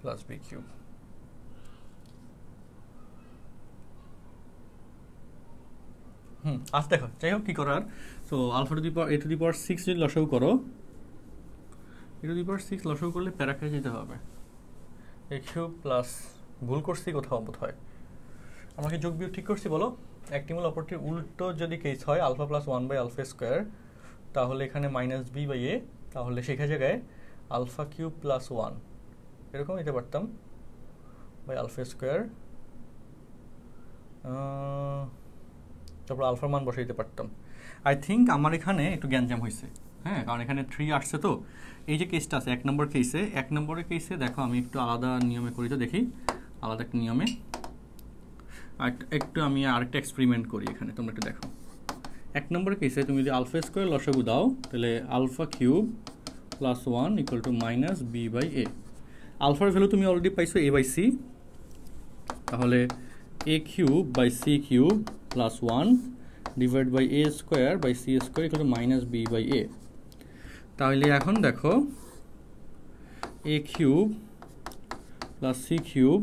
plus b cube. আচ্ছা দেখো যাই হোক কী করার, so alpha to the power a to the power 6 যদি লসাগু করো, a টু দি পাওয়ার 6 লসাগু করলে প্যারা খেয়ে যেতে হবে, a কিউব প্লাস, ভুল করছি কোথাও বোধ হয়, আমরা কি যোগ বিয়োগ ঠিক করছি বলো? একটি মূল অপরটির উল্টো যদি কেস হয় আলফা প্লাস 1/আলফা স্কোয়ার, তাহলে এখানে মাইনাস বি বাই এ, তাহলে শেখা জায়গায় আলফা কিউব প্লাস 1 এরকম দিতে পারতাম বাই আলফা স্কোয়ার, তারপর আলফার মান বসে দিতে পারতাম। আই থিঙ্ক আমার এখানে একটু গ্যাঞ্জাম হয়েছে, হ্যাঁ, কারণ এখানে 3 আসছে, তো এই যে কেসটা আছে 1 নম্বর কেসে, 1 নম্বরের কেসে দেখো আমি একটু আলাদা নিয়মে করি, তো দেখি আলাদা একটা নিয়মে একটু আমি আরেকটা এক্সপেরিমেন্ট করি এখানে, তোমরা একটু দেখো। 1 নম্বরের কেসে তুমি যদি আলফা স্কোয়ার লসাগু দাও তাহলে alpha cube plus 1 equal to minus B by a, আলফার ভ্যালু তুমি অলরেডি পাইছো a/c, তাহলে a cube by c cube plus 1 divide by a square by c square equal to minus B by a. তাহলে এখন দেখো a cube plus c cube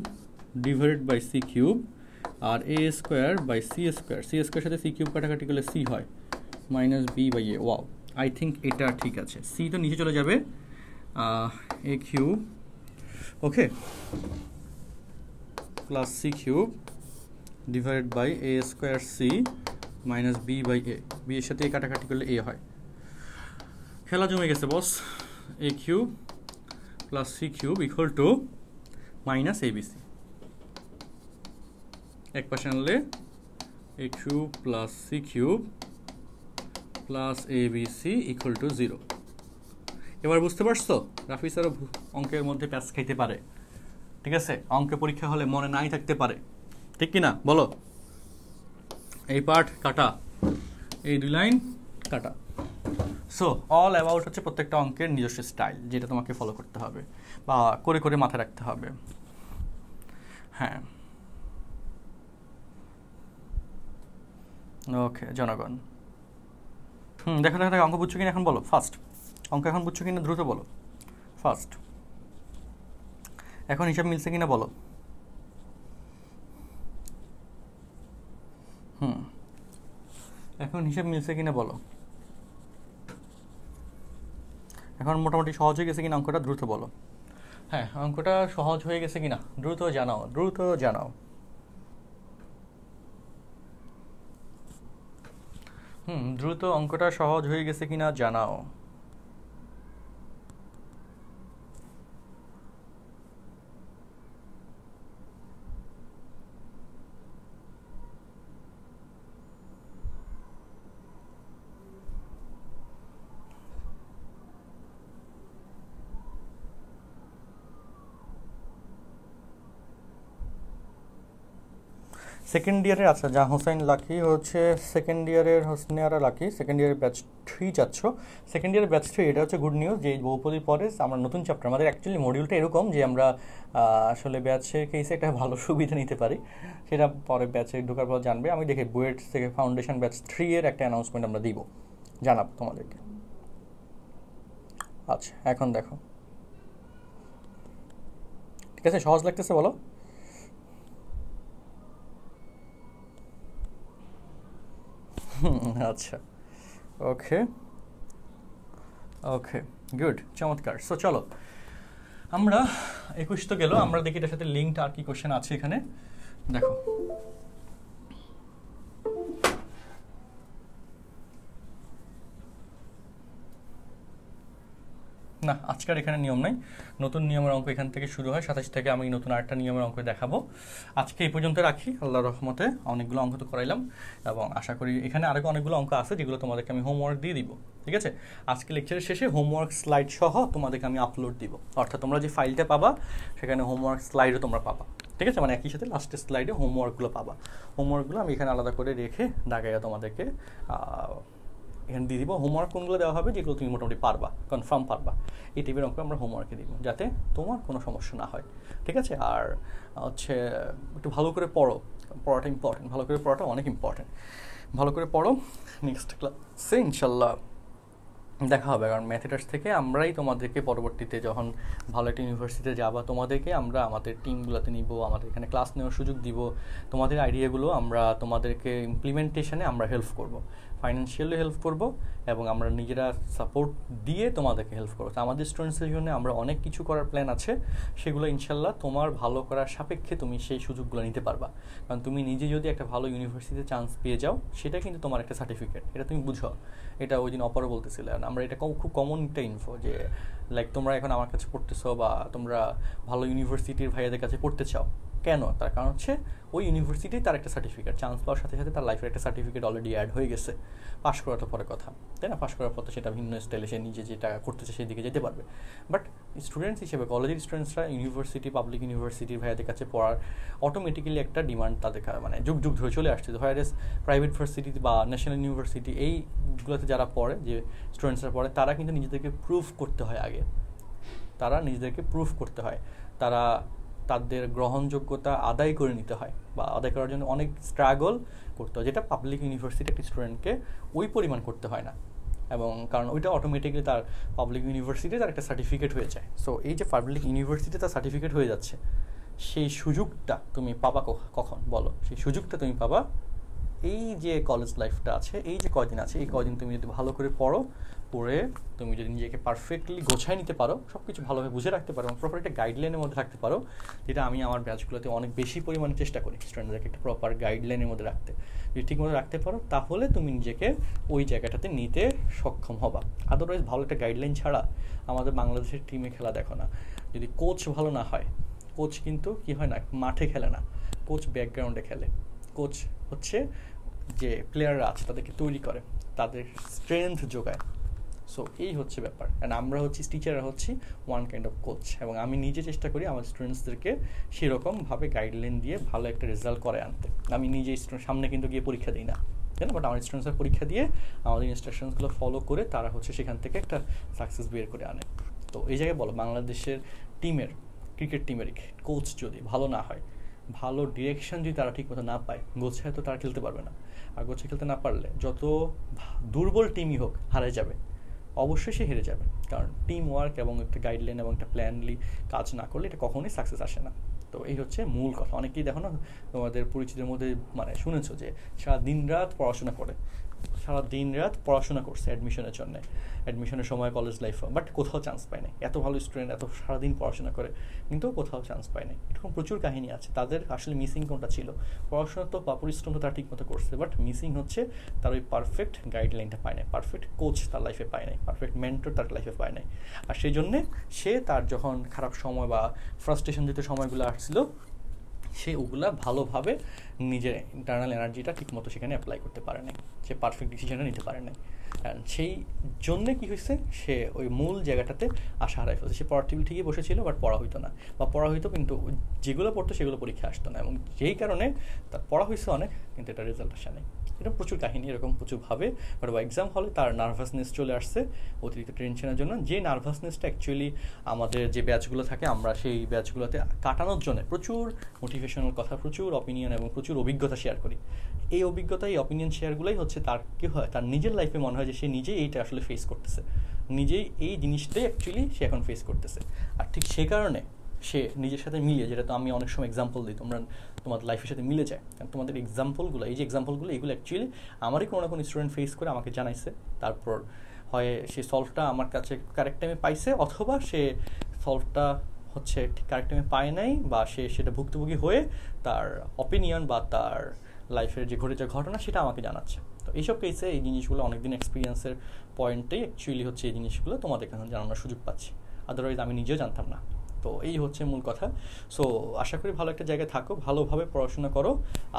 divided by c cube, আর a square by c square সাথে c cube কাটাকাটি করলে c হয় minus B by A. Wow, I think এটা ঠিক আছে। সি তো নিচে চলে যাবে, a cube okay plus c cube divided by a square c minus B by a. B এর সাথে এ কাটাকাটি করলে এ হয়। খেলা জমে গেছে boss. A cube plus c cube equal to minus a b c. এক পাশে আনলে a cube plus c cube plus a b c equal to 0। এবার বুঝতে পারছো রাফি স্যারও অঙ্কের মধ্যে প্যাচ খাইতে পারে, ঠিক আছে? অঙ্কে পরীক্ষা হলে মনে নাই থাকতে পারে, ঠিক কিনা বলো? এই পার্ট কাটা, এই 2 লাইন কাটা। সো অল অ্যাবাউট হচ্ছে প্রত্যেকটা অঙ্কের নিজস্ব স্টাইল, যেটা তোমাকে ফলো করতে হবে বা করে করে মাথায় রাখতে হবে। হ্যাঁ ওকে জনগণ, দেখো দেখো দেখো অঙ্ক বুঝছো কিনা এখন বলো ফার্স্ট। অঙ্ক এখন বুঝছো কিনা দ্রুত বলো ফার্স্ট। এখন হিসাব মিলছে কিনা বলো। এখন হিসাব মিলছে কিনা বলো। এখন মোটামুটি সহজ হয়ে গেছে কিনা অঙ্কটা দ্রুত বলো। হ্যাঁ অঙ্কটা সহজ হয়ে গেছে কিনা দ্রুত জানাও, দ্রুত জানাও। দ্রুত অঙ্কটা সহজ হয়ে গেছে কিনা জানাও। সেকেন্ড ইয়ারের আচ্ছা যা হোসাইন লাকি হচ্ছে সেকেন্ড ইয়ারের হোসনিয়ারা লাকি সেকেন্ড ইয়ারের ব্যাচ 3 যাচ্ছ। সেকেন্ড ইয়ারের ব্যাচ 3 এটা হচ্ছে গুড নিউজ যে বহুপদীর পরে আমরা নতুন চ্যাপ্টার, আমাদের অ্যাকচুয়ালি মডিউলটা এরকম যে আমরা আসলে ব্যাচের কেসে একটা ভালো সুবিধা নিতে পারি, সেটা পরে ব্যাচে ঢোকার পর জানবে। আমি দেখি বুয়েট থেকে ফাউন্ডেশন ব্যাচ 3 এর একটা অ্যানাউন্সমেন্ট আমরা দিব, জানাবো তোমাদেরকে। আচ্ছা এখন দেখো ঠিক আছে, সহজ লাগতেছে বলো। আচ্ছা ওকে ওকে গুড চমৎকার। সো চলো আমরা 21 তো গেল, আমরা দেখি এটার সাথে লিঙ্কড আর কি কোশ্চেন আছে এখানে দেখো। না আজকের এখানে নিয়ম নাই, নতুন নিয়মের অঙ্ক এখান থেকে শুরু হয়। 27 থেকে আমি নতুন আরেকটা নিয়মের অঙ্ক দেখাবো। আজকে এই পর্যন্ত রাখি, আল্লাহর রহমতে অনেকগুলো অঙ্ক তো করাইলাম এবং আশা করি এখানে আরও অনেকগুলো অঙ্ক আছে যেগুলো তোমাদেরকে আমি হোমওয়ার্ক দিয়ে দিব, ঠিক আছে? আজকে লেকচারের শেষে হোমওয়ার্ক স্লাইড সহ তোমাদেরকে আমি আপলোড দিব, অর্থাৎ তোমরা যে ফাইলটা পাবা সেখানে হোমওয়ার্ক স্লাইডও তোমরা পাবা, ঠিক আছে? মানে একই সাথে লাস্টের স্লাইডে হোমওয়ার্কগুলো পাবা। হোমওয়ার্কগুলো আমি এখানে আলাদা করে রেখে দাগাইয়া তোমাদেরকে এখানে দিয়ে দিব। হোমওয়ার্ক কোনগুলো দেওয়া হবে যেগুলো তুমি মোটামুটি পারবা, কনফার্ম পারবা, এই টাইপের অঙ্ক আমরা হোমওয়ার্কে দিব যাতে তোমার কোনো সমস্যা না হয়, ঠিক আছে? আর হচ্ছে একটু ভালো করে পড়ো, পড়াটা ইম্পর্টেন্ট, ভালো করে পড়াটা অনেক ইম্পর্টেন্ট। ভালো করে পড়ো, নেক্সট ক্লাসে ইনশাল্লাহ দেখা হবে। কারণ ম্যাথেটার্স থেকে আমরাই তোমাদেরকে পরবর্তীতে যখন ভালো একটা ইউনিভার্সিটিতে যাবা তোমাদেরকে আমরা আমাদের টিমগুলোতে নিব, আমাদের এখানে ক্লাস নেওয়ার সুযোগ দিব, তোমাদের আইডিয়াগুলো আমরা তোমাদেরকে ইমপ্লিমেন্টেশনে আমরা হেল্প করব, ফাইন্যান্সিয়ালি হেল্প করব এবং আমরা নিজেরা সাপোর্ট দিয়ে তোমাদেরকে হেল্প করবো। তো আমাদের স্টুডেন্টসের জন্য আমরা অনেক কিছু করার প্ল্যান আছে, সেগুলো ইনশাল্লাহ তোমার ভালো করার সাপেক্ষে তুমি সেই সুযোগগুলো নিতে পারবা। কারণ তুমি নিজে যদি একটা ভালো ইউনিভার্সিটিতে চান্স পেয়ে যাও সেটা কিন্তু তোমার একটা সার্টিফিকেট, এটা তুমি বুঝো। এটা ওই দিন অপারও বলতেছিলে, আর আমরা এটা খুব কমন একটা ইনফো যে লাইক তোমরা এখন আমার কাছে পড়তেছো বা তোমরা ভালো ইউনিভার্সিটির ভাইয়াদের কাছে পড়তে চাও কেন, তার কারণ হচ্ছে ওই ইউনিভার্সিটি তার একটা সার্টিফিকেট, চান্স পাওয়ার সাথে সাথে তার লাইফের একটা সার্টিফিকেট অলরেডি অ্যাড হয়ে গেছে। পাস করার তো পরে কথা, তাই না? পাস করার পর তো সেটা ভিন্ন স্টাইলে সে নিজে যেটা করতেছে সেই দিকে যেতে পারবে। বাট স্টুডেন্টস হিসেবে কলেজের স্টুডেন্টসরা ইউনিভার্সিটি, পাবলিক ইউনিভার্সিটির ভাইয়াদের কাছে পড়ার অটোমেটিক্যালি একটা ডিমান্ড তাদের মানে যুগ যুগ ধরে চলে আসছে। হোয়ারেস প্রাইভেট ইউনিভার্সিটি বা ন্যাশনাল ইউনিভার্সিটি এইগুলোতে যারা পড়ে, যে স্টুডেন্টসরা পড়ে, তারা কিন্তু নিজেদেরকে প্রুফ করতে হয় আগে, তারা নিজেদেরকে প্রুফ করতে হয়, তারা তাদের গ্রহণযোগ্যতা আদায় করে নিতে হয় বা আদায় করার জন্য অনেক স্ট্রাগল করতে হয়, যেটা পাবলিক ইউনিভার্সিটি একটা স্টুডেন্টকে ওই পরিমাণ করতে হয় না। এবং কারণ ওইটা অটোমেটিক্যালি তার পাবলিক ইউনিভার্সিটি তার একটা সার্টিফিকেট হয়ে যায়। সো এই যে পাবলিক ইউনিভার্সিটি তার সার্টিফিকেট হয়ে যাচ্ছে, সেই সুযোগটা তুমি পাবা কখন বলো? সেই সুযোগটা তুমি পাবা এই যে কলেজ লাইফটা আছে, এই যে কয়দিন আছে, এই কয়দিন তুমি যদি ভালো করে পড়ে তুমি যদি নিজেকে পারফেক্টলি গোছায় নিতে পারো, সব কিছু ভালোভাবে বুঝে রাখতে পারো, প্রপার একটা গাইডলাইনের মধ্যে রাখতে পারো, যেটা আমি আমার ব্যাচগুলোতে অনেক বেশি পরিমাণে চেষ্টা করি স্টুডেন্টদেরকে একটা প্রপার গাইডলাইনের মধ্যে রাখতে। যদি ঠিকমতো রাখতে পারো তাহলে তুমি নিজেকে ওই জায়গাটাতে নিতে সক্ষম হবা। আদারওয়াইজ ভালো একটা গাইডলাইন ছাড়া আমাদের বাংলাদেশের টিমে খেলা দেখো না, যদি কোচ ভালো না হয়, কোচ কিন্তু কি হয় না, মাঠে খেলে না, কোচ ব্যাকগ্রাউন্ডে খেলে। কোচ হচ্ছে যে প্লেয়াররা আছে তাদেরকে তৈরি করে, তাদের স্ট্রেংথ যোগায়। সো এই হচ্ছে ব্যাপার। অ্যান্ড আমরা হচ্ছি টিচাররা হচ্ছি ওয়ান কাইন্ড অফ কোচ, এবং আমি নিজে চেষ্টা করি আমার স্টুডেন্টসদেরকে সেরকমভাবে গাইডলাইন দিয়ে ভালো একটা রেজাল্ট করে আনতে। আমি নিজে স্টুডেন্ট সামনে কিন্তু গিয়ে পরীক্ষা দিই না, তাই না, বাট আমার স্টুডেন্টসরা পরীক্ষা দিয়ে আমাদের ইনস্ট্রাকশনসগুলো ফলো করে তারা হচ্ছে সেখান থেকে একটা সাকসেস বের করে আনে। তো এই জায়গায় বলো, বাংলাদেশের টিমের, ক্রিকেট টিমের কোচ যদি ভালো না হয়, ভালো ডিরেকশন যদি তারা ঠিকমতো না পায়, গোছায় তো তারা খেলতে পারবে না। আর গোছায় খেলতে না পারলে যত দুর্বল টিমই হোক হারিয়ে যাবে, অবশ্যই সে হেরে যাবে। কারণ টিম ওয়ার্ক এবং একটা গাইডলাইন এবং একটা প্ল্যানলি কাজ না করলে এটা কখনোই সাকসেস আসে না। তো এই হচ্ছে মূল কথা। অনেকেই দেখো না, তোমাদের পরিচিতির মধ্যে মানে শুনেছো যে সারা দিন রাত পড়াশোনা করে, সারা দিন রাত পড়াশোনা করছে অ্যাডমিশনের জন্য, অ্যাডমিশনের সময় কলেজ লাইফে, বাট কোথাও চান্স পায় না। এত ভালো স্টুডেন্ট, এত সারাদিন পড়াশোনা করে, কিন্তু কোথাও চান্স পায় না। এরকম প্রচুর কাহিনী আছে। তাদের আসলে মিসিং কোনটা ছিল? পড়াশোনা তো বা পরিশ্রম তো তারা ঠিকমতো করছে, বাট মিসিং হচ্ছে তার ওই পারফেক্ট গাইডলাইনটা পায় নাই, পারফেক্ট কোচ তার লাইফে পায় নাই, পারফেক্ট মেন্টর তার লাইফে পায় নাই। আর সেই জন্যে সে তার যখন খারাপ সময় বা ফ্রাস্ট্রেশন যেতে সময়গুলো আসছিল, সে ওগুলা ভালোভাবে নিজের ইন্টারনাল এনার্জিটা ঠিকমতো সেখানে অ্যাপ্লাই করতে পারে নাই, সে পারফেক্ট ডিসিশনটা নিতে পারে নাই। অ্যান্ড সেই জন্যে কী হয়েছে, সে ওই মূল জায়গাটাতে আশা হারাই ফেলছে। সে পড়ার টেবিল ঠিকই বসেছিল, বাট পড়া হইতো না, বা পড়া হইতো কিন্তু যেগুলো পড়তো সেগুলো পরীক্ষা আসতো না, এবং যেই কারণে তার পড়া হয়েছে অনেক কিন্তু এটা রেজাল্ট আসে নাই। এরকম প্রচুর কাহিনী, এরকম প্রচুরভাবে। বাট এক্সাম হলে তার নার্ভাসনেস চলে আসছে অতিরিক্ত টেনশনের জন্য, যে নার্ভাসনেসটা অ্যাকচুয়ালি আমাদের যে ব্যাচগুলো থাকে আমরা সেই ব্যাচগুলোতে কাটানোর জন্য প্রচুর মোটিভেশনাল কথা, প্রচুর অপিনিয়ন এবং প্রচুর অভিজ্ঞতা শেয়ার করি। এই অভিজ্ঞতা, এই অপিনিয়ন শেয়ারগুলোই হচ্ছে তার কী হয়, তার নিজের লাইফে মনে হয় যে সে নিজেই এইটা আসলে ফেস করতেছে, নিজেই এই জিনিসটাই অ্যাকচুয়ালি সে এখন ফেস করতেছে। আর ঠিক সে কারণে সে নিজের সাথে মিলিয়ে, যেটা তো আমি অনেক সময় এক্সাম্পল দিই, তোমাদের লাইফের সাথে মিলে যায়। কারণ তোমাদের এক্সাম্পলগুলো, এই যে এক্সাম্পলগুলো, এগুলো অ্যাকচুয়ালি আমারই কোনো না কোনো স্টুডেন্ট ফেস করে আমাকে জানাইছে, তারপর হয় সে সলভটা আমার কাছে কারেক্ট টাইমে পাইছে, অথবা সে সলভটা হচ্ছে ঠিক কারেক্ট টাইমে পায় নাই, বা সে সেটা ভুক্তভোগী হয়ে তার অপিনিয়ন বা তার লাইফের যে ঘটে যাওয়া ঘটনা সেটা আমাকে জানাচ্ছে। তো এইসব কেসে এই জিনিসগুলো অনেকদিন এক্সপিরিয়েন্সের পয়েন্টেই অ্যাকচুয়ালি হচ্ছে এই জিনিসগুলো তোমাদের কাছে জানানোর সুযোগ পাচ্ছি, আদারওয়াইজ আমি নিজেও জানতাম না। তো এই হচ্ছে মূল কথা। সো আশা করি ভালো একটা জায়গায় থাকো, ভালোভাবে পড়াশোনা করো,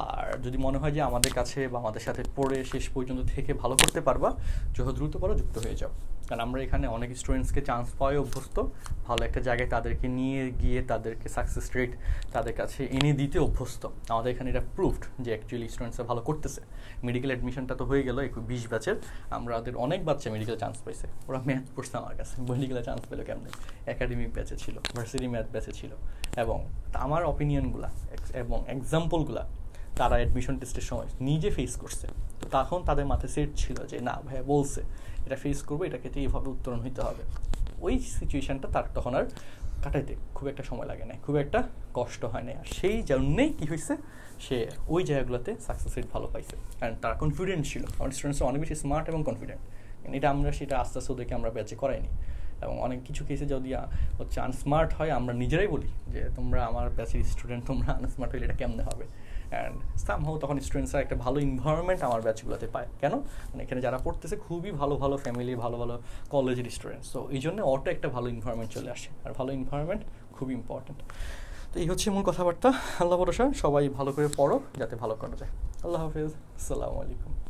আর যদি মনে হয় যে আমাদের কাছে বা আমাদের সাথে পড়ে শেষ পর্যন্ত থেকে ভালো করতে পারবা, যত দ্রুত পারো যুক্ত হয়ে যাও। কারণ আমরা এখানে অনেক স্টুডেন্টসকে চান্স পাওয়াই অভ্যস্ত, ভালো একটা জায়গায় তাদেরকে নিয়ে গিয়ে তাদেরকে সাকসেস রেট তাদের কাছে এনে দিতে অভ্যস্ত। আমাদের এখানে এটা প্রুভড যে অ্যাকচুয়ালি স্টুডেন্টসরা ভালো করতেছে। মেডিকেল অ্যাডমিশনটা তো হয়ে গেল 20 ব্যাচের, আমাদের অনেক বাচ্চা মেডিকেল চান্স পাইছে। ওরা ম্যাথ পড়ছে আমার কাছে, মেডিকেলে চান্স পেলো কেমনে? একাডেমিক ব্যাচে ছিল, ভার্সিটি ম্যাথ ব্যাচে ছিল, এবং আমার অপিনিয়নগুলা এবং এক্সাম্পলগুলা তারা অ্যাডমিশন টেস্টের সময় নিজে ফেস করছে। তো তখন তাদের মাথায় সেট ছিল যে না ভাইয়া বলছে এটা ফেস করবো, এটাকে তো এইভাবে উত্তরণ হইতে হবে। ওই সিচুয়েশানটা তার তখন আর কাটাইতে খুব একটা সময় লাগে না, খুব একটা কষ্ট হয় না। আর সেই জন্যেই কী হয়েছে, সে ওই জায়গাগুলোতে সাকসেস রেট ভালো পাইছে, কারণ তারা কনফিডেন্ট ছিল। আমাদের স্টুডেন্টসরা অনেক বেশি স্মার্ট এবং কনফিডেন্ট, এটা আমরা সেটা আস্তে আস্তে ওদেরকে আমরা ব্যাচে করাইনি। এবং অনেক কিছু কেসে যদি হচ্ছে আনস্মার্ট হয়, আমরা নিজেরাই বলি যে তোমরা আমার ব্যাচের স্টুডেন্ট, তোমরা আনস্মার্ট হলে এটা কেমনে হবে। অ্যান্ড সামহাও তখন স্টুডেন্টসরা একটা ভালো এনভায়রনমেন্ট আমার ব্যাচগুলোতে পায়। কেন? মানে এখানে যারা পড়তেছে খুবই ভালো ভালো ফ্যামিলি, ভালো ভালো কলেজের স্টুডেন্টস। তো এই জন্য অটো একটা ভালো এনভায়রনমেন্ট চলে আসে, আর ভালো এনভায়রনমেন্ট খুবই ইম্পর্টেন্ট। তো এই হচ্ছে মূল কথাবার্তা। আল্লাহ ভরসা, সবাই ভালো করে পড়ো যাতে ভালো করা যায়। আল্লাহ হাফিজ, আসসালামু আলাইকুম।